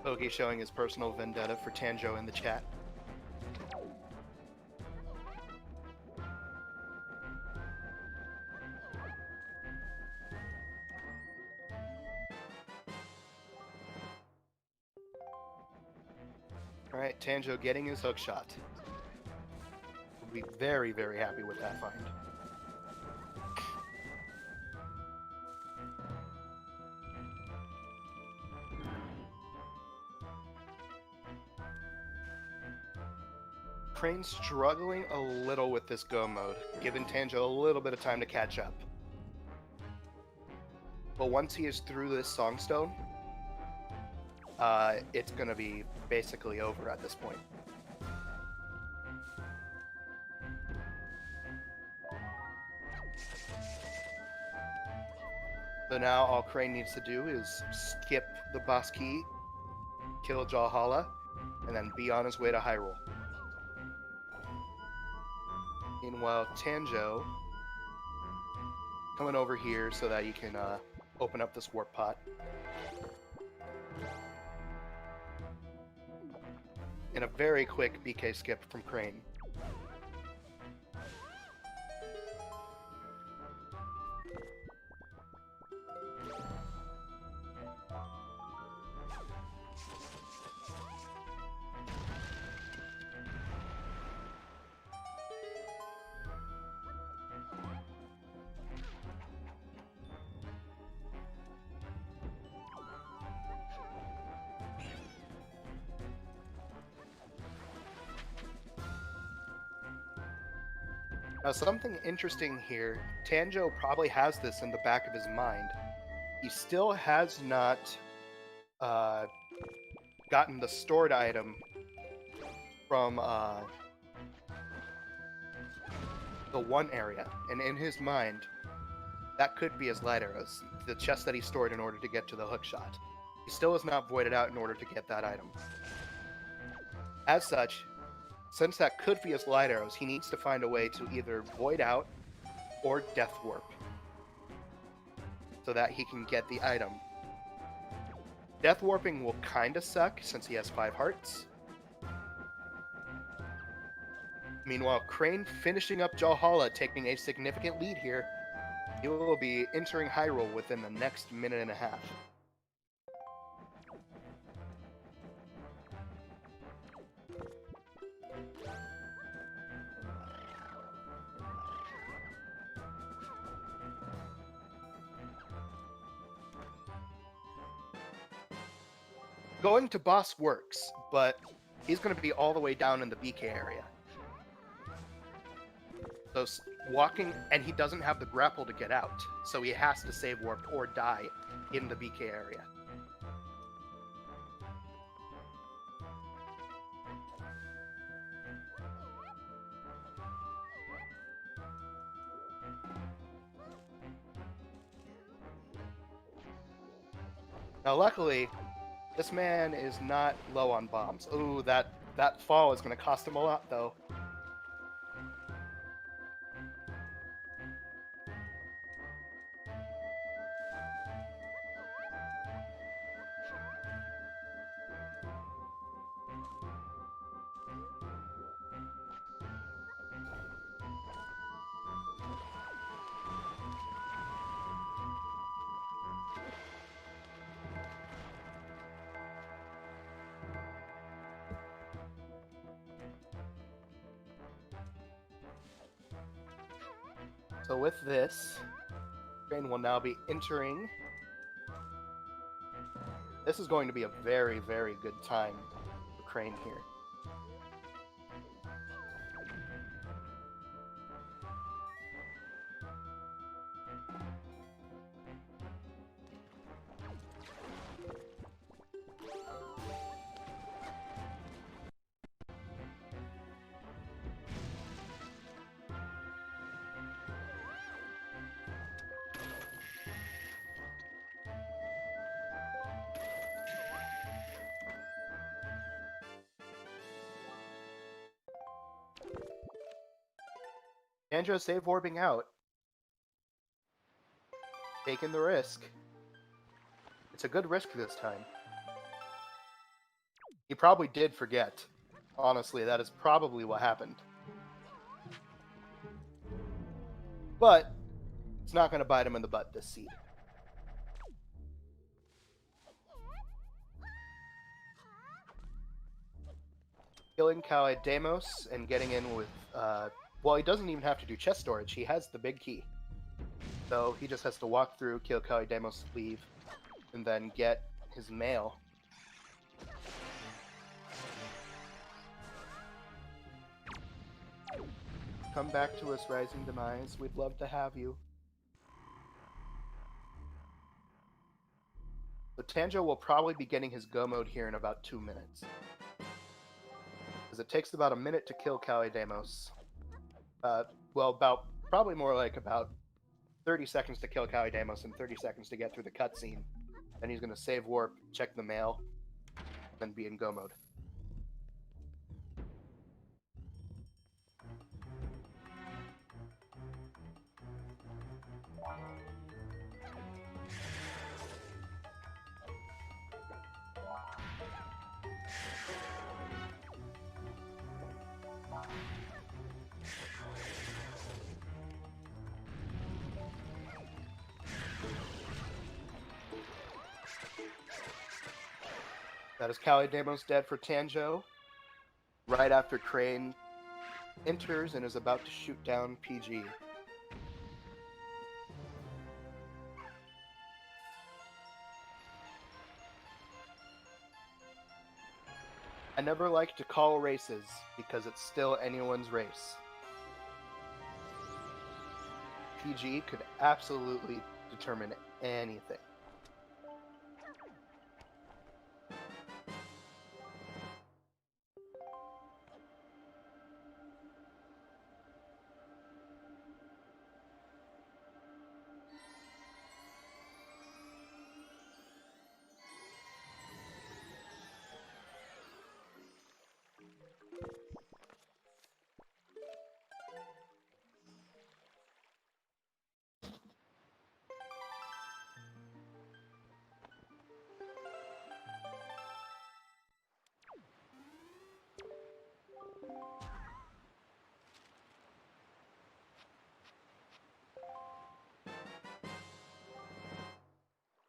Bogey showing his personal vendetta for Tanjo in the chat. Alright, Tanjo getting his hook shot. We'll be very, very happy with that find. Crane's struggling a little with this go mode, giving Tanjo a little bit of time to catch up. But once he is through this Songstone, it's going to be basically over at this point. So now all Crane needs to do is skip the boss key, kill Jalhalla, and then be on his way to Hyrule. Meanwhile, Tanjo coming over here so that you can open up this warp pot. And a very quick BK skip from Crane. Now, something interesting here, Tanjo probably has this in the back of his mind. He still has not gotten the stored item from the one area, and in his mind, that could be his light arrows, the chest that he stored in order to get to the hook shot. He still has not voided out in order to get that item. As such, since that could be his light arrows, he needs to find a way to either void out or death warp. so that he can get the item. Death Warping will kind of suck since he has 5 hearts. Meanwhile, Crane finishing up Jalhalla, taking a significant lead here. He will be entering Hyrule within the next minute and a half. Going to boss works, but he's going to be all the way down in the BK area. So walking, and he doesn't have the grapple to get out, so he has to save warp or die in the BK area. Now, luckily, this man is not low on bombs. Ooh, that fall is going to cost him a lot, though. So with this, Crane will now be entering. This is going to be a very, very good time for Crane here. Tanjo save warping out. Taking the risk. It's a good risk this time. He probably did forget. Honestly, that is probably what happened. But it's not going to bite him in the butt, this seed. Killing Kali Deimos and getting in with... well, he doesn't even have to do chest storage. He has the big key. So he just has to walk through, kill Kali Deimos, leave, and then get his mail. Come back to us, Rising Demise. We'd love to have you. So Tanjo will probably be getting his go mode here in about 2 minutes. Because it takes about a minute to kill Kali Deimos. Well, probably more like about 30 seconds to kill Kali Deimos and 30 seconds to get through the cutscene. Then he's going to save warp, check the mail, then be in go mode. That is Kali Deimos dead for Tanjo. Right after Crane enters and is about to shoot down PG. I never like to call races because it's still anyone's race. PG could absolutely determine anything.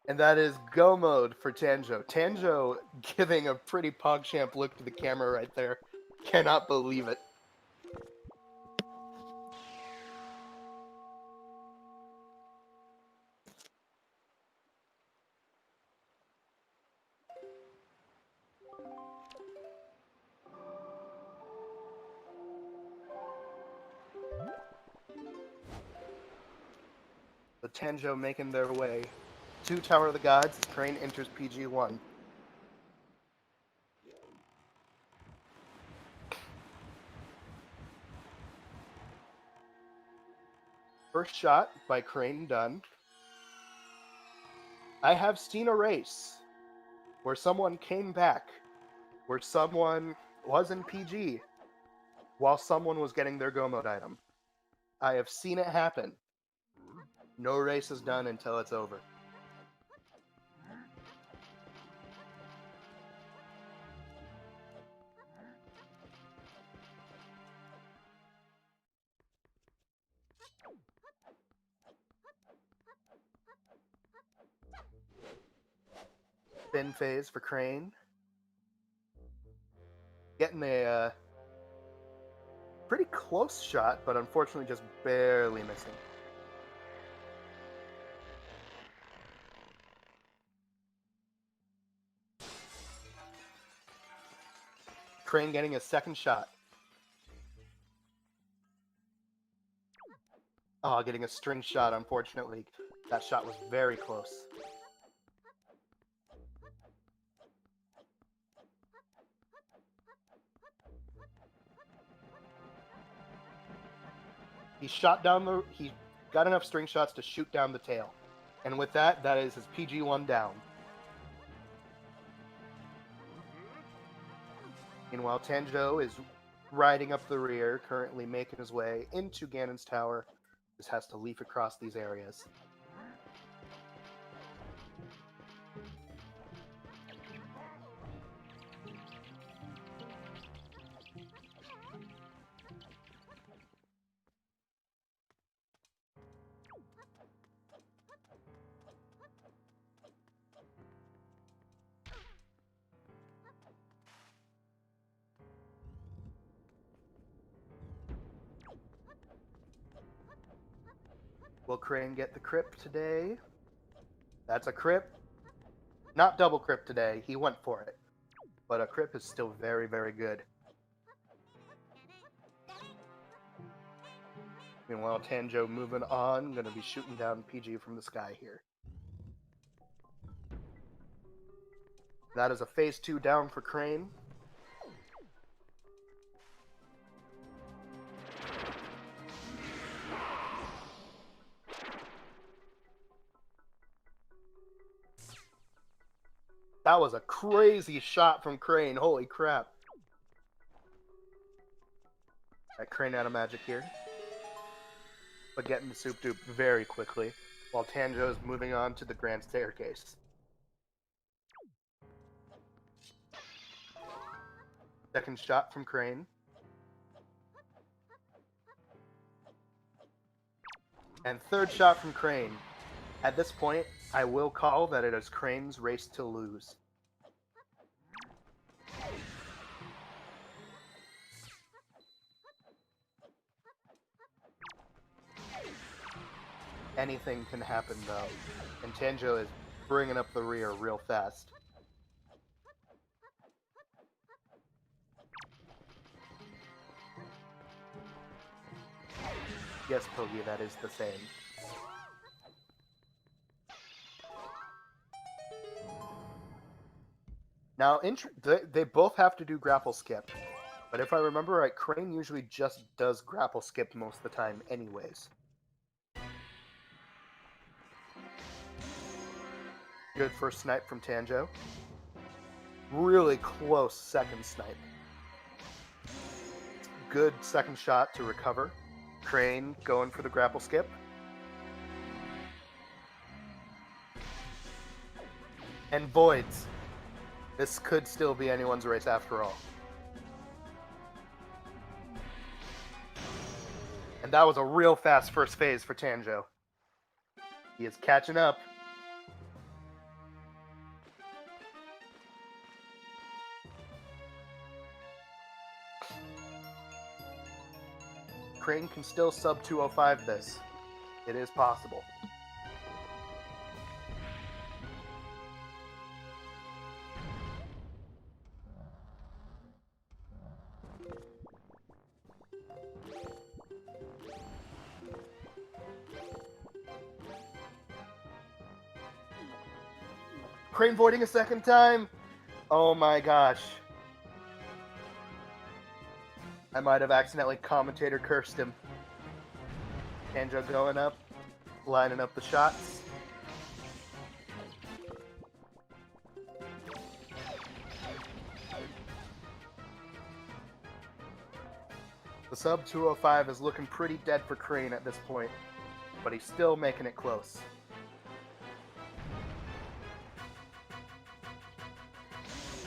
And that is go mode for Tanjo. Tanjo giving a pretty PogChamp look to the camera right there. Cannot believe it. The Tanjo making their way to Tower of the Gods as Crane enters PG1. First shot by Crane done. I have seen a race where someone came back, where someone was in PG while someone was getting their Go Mode item. I have seen it happen. No race is done until it's over. Spin phase for Crane. Getting a pretty close shot, but unfortunately just barely missing. Crane getting a second shot. Oh, getting a string shot, unfortunately. That shot was very close. He got enough string shots to shoot down the tail. And with that, that is his PG1 down. Meanwhile, Tanjo is riding up the rear, currently making his way into Ganon's tower. Just has to leap across these areas. Will Crane get the crypt today? That's a crypt. Not double crypt today. He went for it. But a crypt is still very, very good. Meanwhile, Tanjo moving on. Going to be shooting down PG from the sky here. That is a phase 2 down for Crane. That was a crazy shot from Crane. Holy crap. That Crane out of magic here. But getting the soup dupe very quickly, while Tanjo is moving on to the grand staircase. Second shot from Crane. And third shot from Crane. At this point, I will call that it is Crane's race to lose. Anything can happen, though. And Tanjo is bringing up the rear real fast. Yes, Pogi, that is the same. Now, they both have to do grapple skip. But if I remember right, Crane usually just does grapple skip most of the time anyways. Good first snipe from Tanjo. Really close second snipe. Good second shot to recover. Crane going for the grapple skip. And voids. This could still be anyone's race after all. And that was a real fast first phase for Tanjo. He is catching up. Crane can still sub 205 this. It is possible. Crane voiding a second time. Oh my gosh. I might have accidentally commentator cursed him. Tanjo going up, lining up the shots. The sub 205 is looking pretty dead for Crane at this point, but he's still making it close.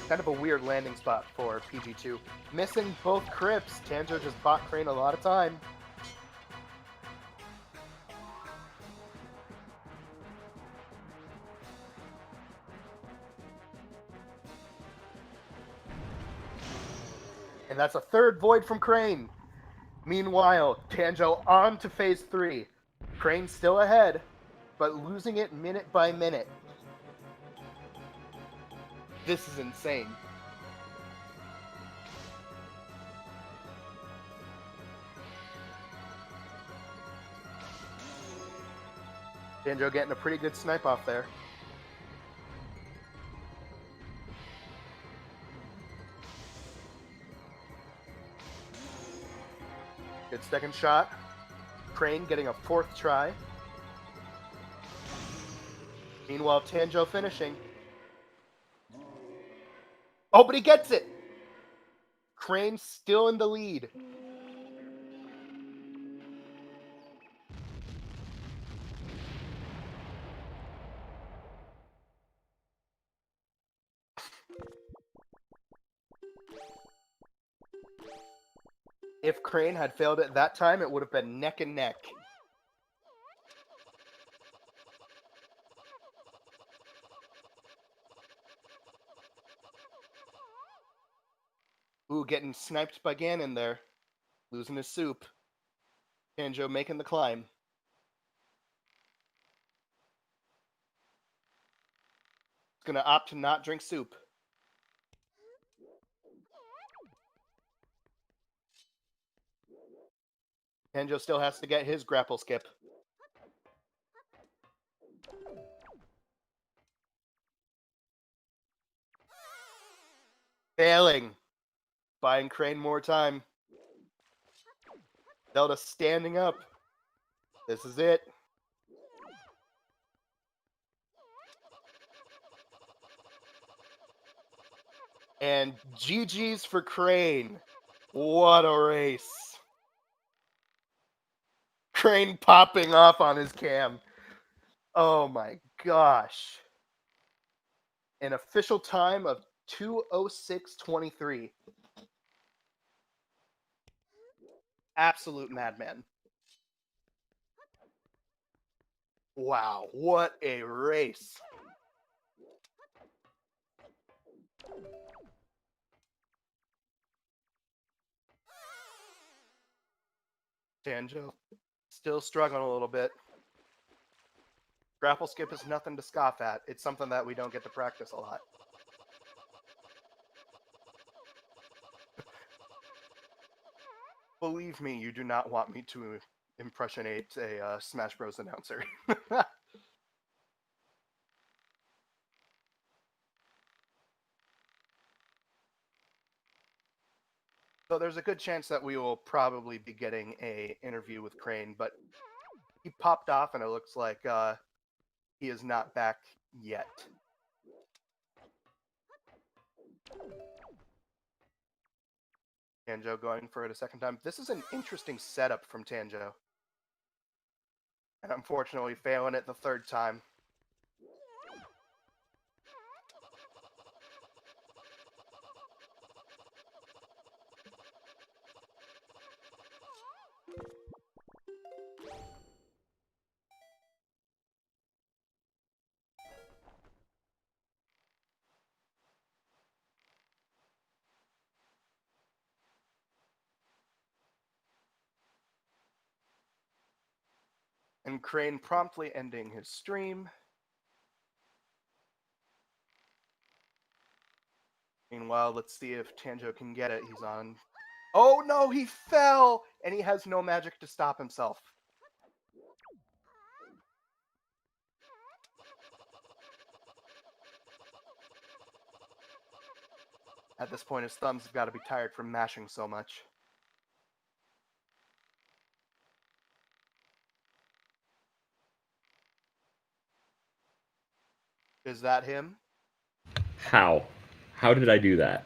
Kind of a weird landing spot for PG2. Missing both crypts. Tanjo just bought Crane a lot of time. And that's a third void from Crane. Meanwhile, Tanjo on to phase 3. Crane still ahead, but losing it minute by minute. This is insane. Tanjo getting a pretty good snipe off there. Good second shot. Crane getting a fourth try. Meanwhile, Tanjo finishing. Oh, but he gets it! Crane still in the lead. If Crane had failed it that time, it would have been neck and neck. Ooh, getting sniped by Ganon there. Losing his soup. Tanjo making the climb. He's gonna opt to not drink soup. Tanjo still has to get his grapple skip. Failing. Buying Crane more time. Zelda standing up. This is it. And GG's for Crane. What a race. Crane popping off on his cam. Oh my gosh. An official time of 2:06:23. Absolute madman. Wow, what a race. Tanjo still struggling a little bit. Grapple skip is nothing to scoff at. It's something that we don't get to practice a lot. Believe me, you do not want me to impersonate a Smash Bros. Announcer. So there's a good chance that we will probably be getting an interview with Crane, but he popped off and it looks like he is not back yet. Tanjo going for it a second time. This is an interesting setup from Tanjo. And unfortunately failing it the third time. And Crane promptly ending his stream. Meanwhile, let's see if Tanjo can get it. He's on. Oh no, he fell! And he has no magic to stop himself. At this point, his thumbs have got to be tired from mashing so much. Is that him?
How? How did I do that?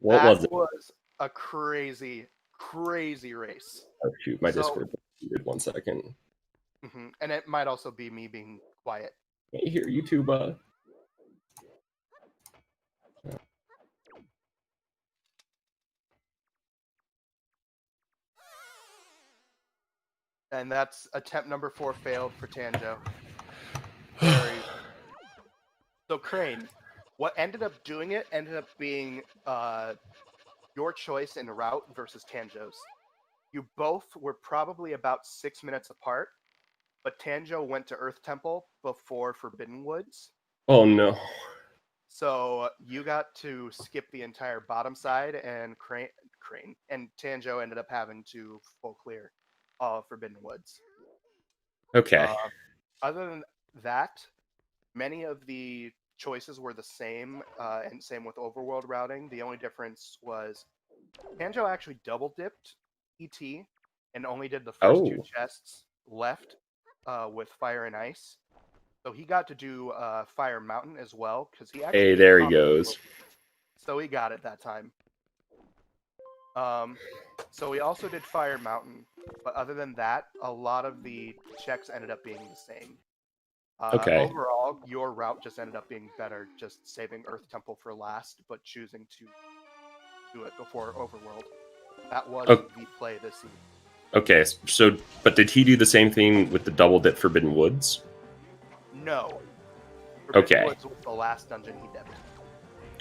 What
That
was it?
was a crazy, crazy race.
Oh, shoot, my
So-
Discord did 1 second.
And it might also be me being quiet.
Can't hear YouTube.
And that's attempt number 4 failed for Tanjo. Very... So Crane, what ended up doing it ended up being your choice in route versus Tanjo's. You both were probably about 6 minutes apart, but Tanjo went to Earth Temple before Forbidden Woods.
Oh no.
So you got to skip the entire bottom side, and Crane and Tanjo ended up having to full clear all of Forbidden Woods.
Okay.
Other than that, many of the choices were the same, and same with overworld routing. The only difference was Tanjo actually double dipped ET and only did the first 2 chests left with Fire and Ice. So he got to do Fire Mountain as well because he actually.
Hey, there he goes.
So he got it that time. So we also did Fire Mountain, but other than that, a lot of the checks ended up being the same.
Okay.
Overall, your route just ended up being better, just saving Earth Temple for last, but choosing to do it before Overworld. That was the play this season.
Okay, so, but did he do the same thing with the double dip Forbidden Woods?
No.
Okay.
Woods was the last dungeon he dipped.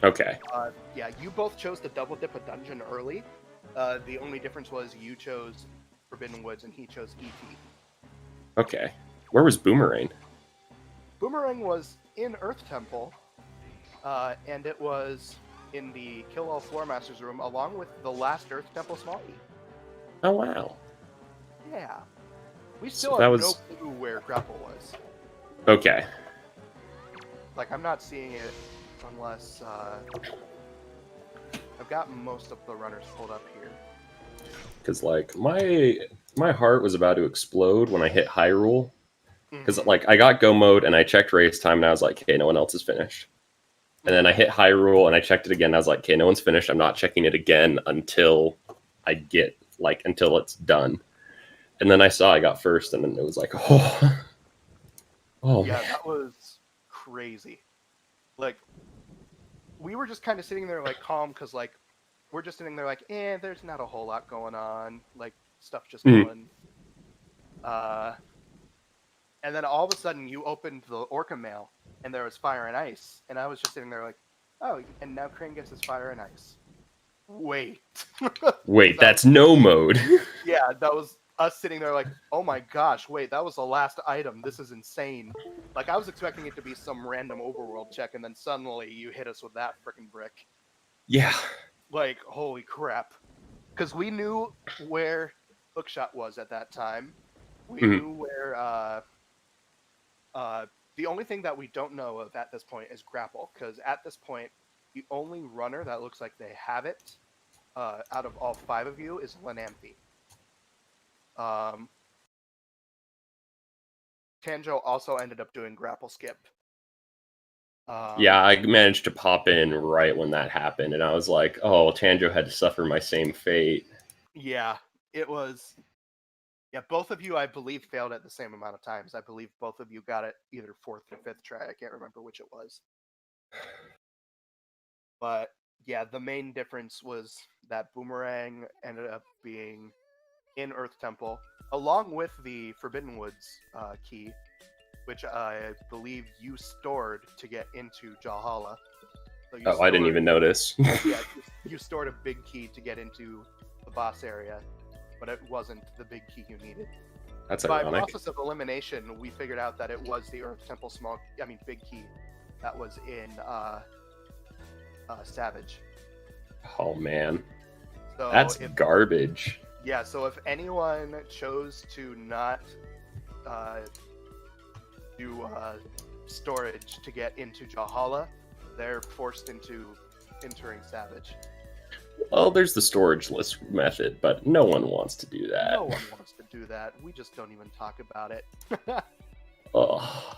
Okay.
Yeah, you both chose to double dip a dungeon early. The only difference was you chose Forbidden Woods and he chose ET.
Okay. Where was Boomerang?
Boomerang was in Earth Temple, and it was in the Kill All Floor Masters room along with the last Earth Temple small key.
Oh, wow.
Yeah. We still
So
have
that
no
was-
clue where Grapple was.
Okay.
Like, I'm not seeing it unless, I've got most of the runners pulled up here.
Because, like, my heart was about to explode when I hit Hyrule. Because, like, I got go mode and I checked race time and I was like, okay, no one else is finished. And then I hit Hyrule and I checked it again. And I was like, okay, no one's finished. I'm not checking it again until I get, like, until it's done. And then I saw I got first and then it was like, oh. Oh,
Yeah,
man.
that was crazy. Like, we were just kind of sitting there, like, calm, because, like, we're just sitting there, like, there's not a whole lot going on. Like, stuff just going. And then all of a sudden, you opened the Orca mail, and there was Fire and Ice. And I was just sitting there, like, oh, and now Crane gets his Fire and Ice. Wait.
Wait, that's no mode.
Yeah, that was us sitting there like, oh my gosh, wait, that was the last item. This is insane. Like, I was expecting it to be some random overworld check, and then suddenly you hit us with that freaking brick.
Yeah.
Like, holy crap. Because we knew where Hookshot was at that time. We knew where, the only thing that we don't know of at this point is Grapple, because at this point, the only runner that looks like they have it, out of all 5 of you, is Lenanthe. Tanjo also ended up doing Grapple Skip.
Yeah, I managed to pop in right when that happened, and I was like, oh, Tanjo had to suffer my same fate.
Yeah, it was... Yeah, both of you, I believe, failed at the same amount of times. I believe both of you got it either 4th or 5th try. I can't remember which it was. But, yeah, the main difference was that Boomerang ended up being in Earth Temple, along with the Forbidden Woods key, which I believe you stored to get into Jahala. So
I didn't even notice.
Yeah, you stored a big key to get into the boss area, but it wasn't the big key you needed.
That's
By
ironic.
process of elimination, we figured out that it was the Earth Temple Big Key that was in Savage.
Oh man,
So
that's
if,
garbage.
yeah, so if anyone chose to not do storage to get into Jahala, they're forced into entering Savage.
Well, there's the storage list method, but no one wants to do that.
No one wants to do that. We just don't even talk about it.
Oh.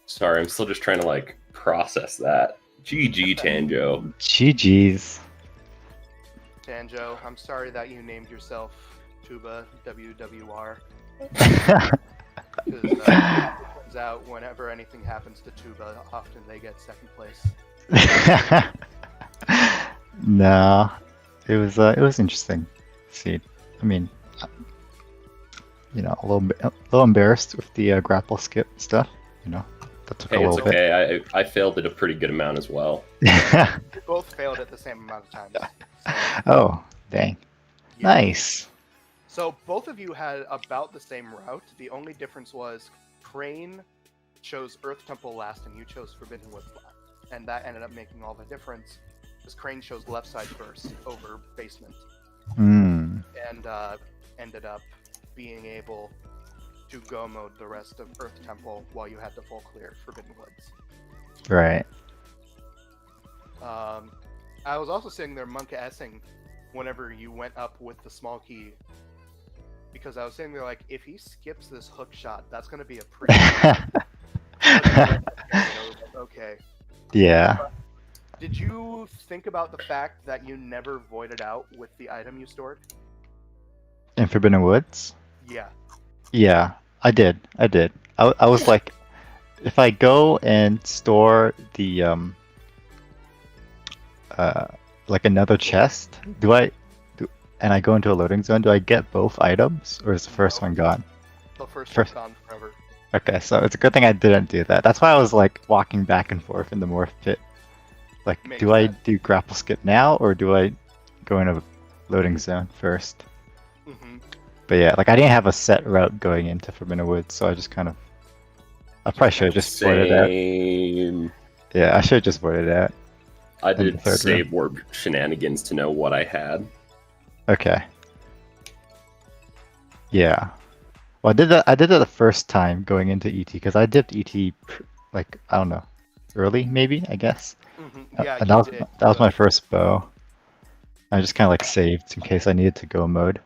Sorry, I'm still just trying to like process that. GG Tanjo.
GG's.
Tanjo, I'm sorry that you named yourself Tuba WWR. Because it turns out whenever anything happens to Tuba, often they get second place.
No, it was interesting. See, I mean, a little embarrassed with the grapple skip stuff. That took a
Hey, it's
little bit.
okay. I failed it a pretty good amount as well.
We both failed at the same amount of times.
Oh, dang.
Yeah.
Nice.
So both of you had about the same route. The only difference was Crane chose Earth Temple last and you chose Forbidden Woods last. And that ended up making all the difference because Crane chose left side first over basement.
Mm.
And ended up being able to go mode the rest of Earth Temple while you had the full clear Forbidden Woods.
Right.
I was also sitting there monk-assing whenever you went up with the small key, because I was sitting there like, if he skips this hook shot, that's going to be a pretty... Okay.
Yeah.
Did you think about the fact that you never voided out with the item you stored?
In Forbidden Woods?
Yeah.
Yeah, I did. I was like, if I go and store the like another chest, and I go into a loading zone, do I get both items, or is the first one gone?
The first
First-
one's gone forever.
Okay, so it's a good thing I didn't do that. That's why I was like walking back and forth in the morph pit. Like,
Makes
do I
sense.
do grapple skip now, or do I go into a loading zone first?
Mm-hmm.
But yeah, like I didn't have a set route going into Forbidden Woods, so I just kind of... I probably should have just voided out.
Same.
Yeah, I should have just voided out.
I
In the
did
third
save warp shenanigans to know what I had.
Okay. Yeah. Well, I did that the first time going into ET because I dipped ET like, I don't know, early maybe, I guess.
Mm-hmm. Yeah,
And
you
that was
did.
that was my first bow. I just kind of like saved in case I needed to go mode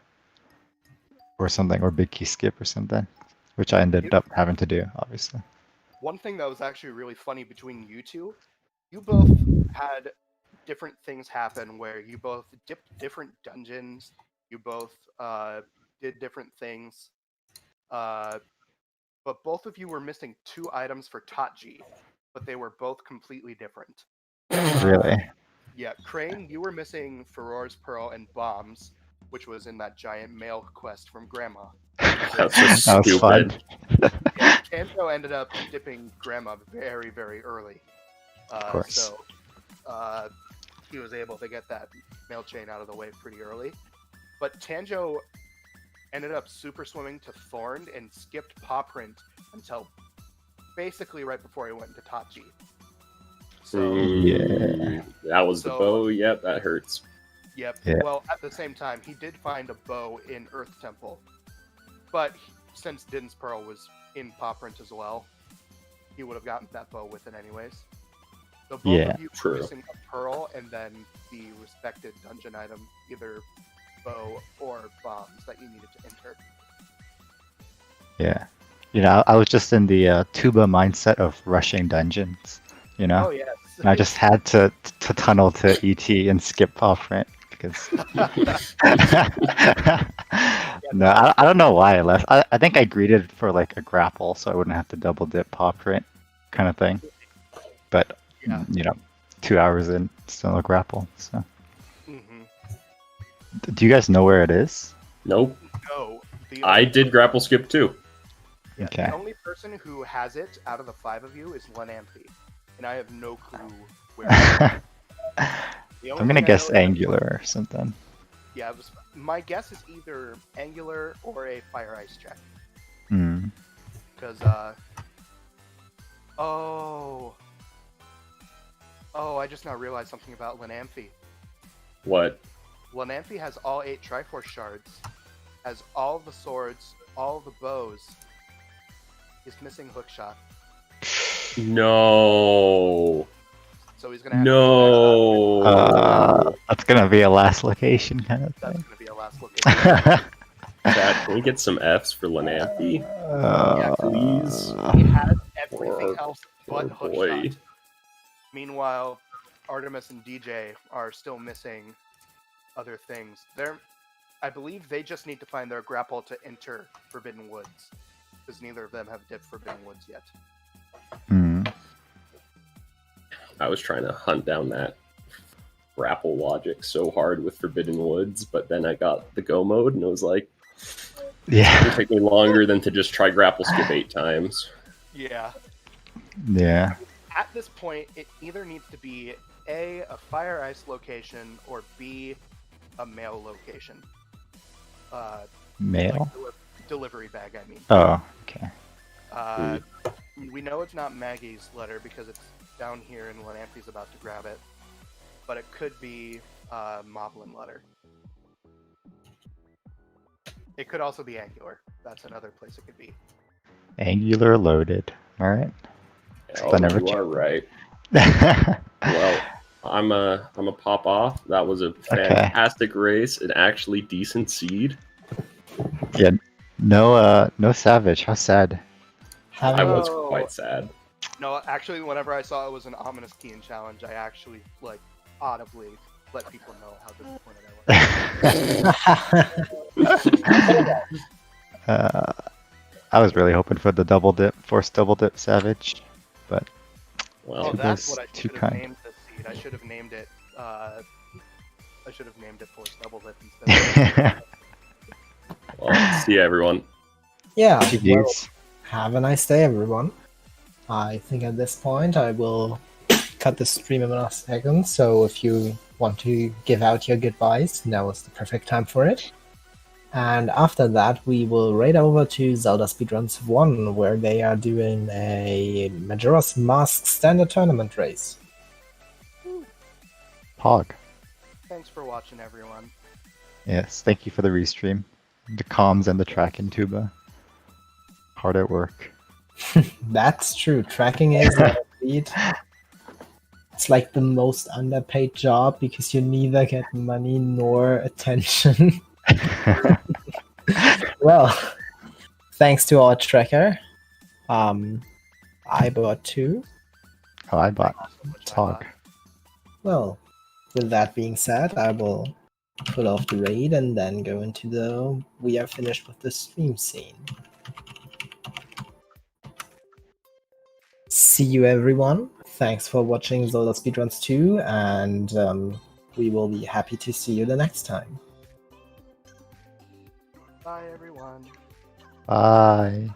or something, or big key skip or something, which I ended up having to do, obviously.
One thing that was actually really funny between you two, you both had different things happen where you both dipped different dungeons, you both did different things, but both of you were missing 2 items for Tachi, but they were both completely different.
Really?
Yeah, Crane, you were missing Furor's Pearl and Bombs, which was in that giant mail quest from Grandma.
That's so
That was fun.
stupid.
Yeah, Kanto ended up dipping Grandma very, very early.
Of course.
So he was able to get that mail chain out of the way pretty early. But Tanjo ended up super swimming to Thorn and skipped Paw Print until basically right before he went into Tachi. So,
Yeah.
That was the
So-
bow. Yep, that hurts.
yep.
Yeah.
Well, at the same time, he did find a bow in Earth Temple. But since Din's Pearl was in Paw Print as well, he would have gotten that bow with it anyways. So both
Yeah,
of you
true.
were missing a pearl and then the respected dungeon item, either bow or bombs that you needed to enter.
Yeah. I was just in the tuba mindset of rushing dungeons,
Oh yes.
And I just had to tunnel to ET and skip paw print because... No, I don't know why I left. I think I greeted for like a grapple so I wouldn't have to double dip paw print kind of thing. But,
Yeah.
2 hours in, still no grapple. So,
hmm
do you guys know where it is?
Nope.
No. The
I
only-
did grapple skip too.
Yeah,
Okay.
The only person who has it out of the 5 of you is Lenanthe, and I have no clue where. The only
I'm gonna
thing I
guess
know is that-
angular or something.
Yeah, my guess is either angular or a fire ice check.
Hmm.
Because, oh, I just now realized something about Lanamphy.
What?
Lanamphy has all 8 Triforce shards, has all the swords, all the bows. He's missing Hookshot,
No.
so he's gonna have
No.
That's gonna be a last location kind of
That's
thing.
gonna be a last look.
Chat, can we get some Fs for Lanampy? Please.
He has everything
Poor-
else but
poor boy.
Hookshot. Meanwhile, Artemis and DJ are still missing other things. I believe they just need to find their grapple to enter Forbidden Woods, because neither of them have dipped Forbidden Woods yet.
Hmm.
I was trying to hunt down that grapple logic so hard with Forbidden Woods, but then I got the go mode and it was like, it would
Yeah.
take me longer than to just try grapple skip 8 times.
Yeah.
Yeah.
At this point, it either needs to be A, a fire ice location, or B, a mail location.
Mail.
Delivery bag, I mean.
Oh. Okay.
We know it's not Maggie's letter because it's down here and Lanamphy's about to grab it. But it could be Moblin letter. It could also be Angular. That's another place it could be.
Angular loaded. All right.
Oh,
I never
you
checked.
are right. Well, I'm a pop off. That was a fantastic race, an actually decent seed.
Yeah. No. No Savage. How sad.
I was
Oh.
quite sad.
No, actually, whenever I saw it was an ominous key in challenge, I actually audibly let people know how disappointed I was.
I was really hoping for the double dip, forced double dip Savage, but
Well,
Oh,
Too
that's
good.
what I
Too
should have
kind.
named this seed. I should have named it. I should have named it Force Double Lip instead.
well, see ya, everyone.
Yeah. Well,
GG's.
have a nice day, everyone. I think at this point I will cut the stream in a second, so if you want to give out your goodbyes, now is the perfect time for it. And after that, we will raid over to Zelda Speedruns 1, where they are doing a Majora's Mask standard tournament race.
Pog.
Thanks for watching, everyone.
Yes, thank you for the restream. The comms and the tracking tuba. Hard at work.
That's true. Tracking is indeed. It's like the most underpaid job because you neither get money nor attention. Well, thanks to our tracker, I bought 2.
Oh, I bought
Which I
Tog.
bought.
Well, with that being said, I will pull off the raid and then go into the we are finished with the stream scene. See you, everyone. Thanks for watching Zelda Speedruns 2, and we will be happy to see you the next time.
Bye, everyone.
Bye.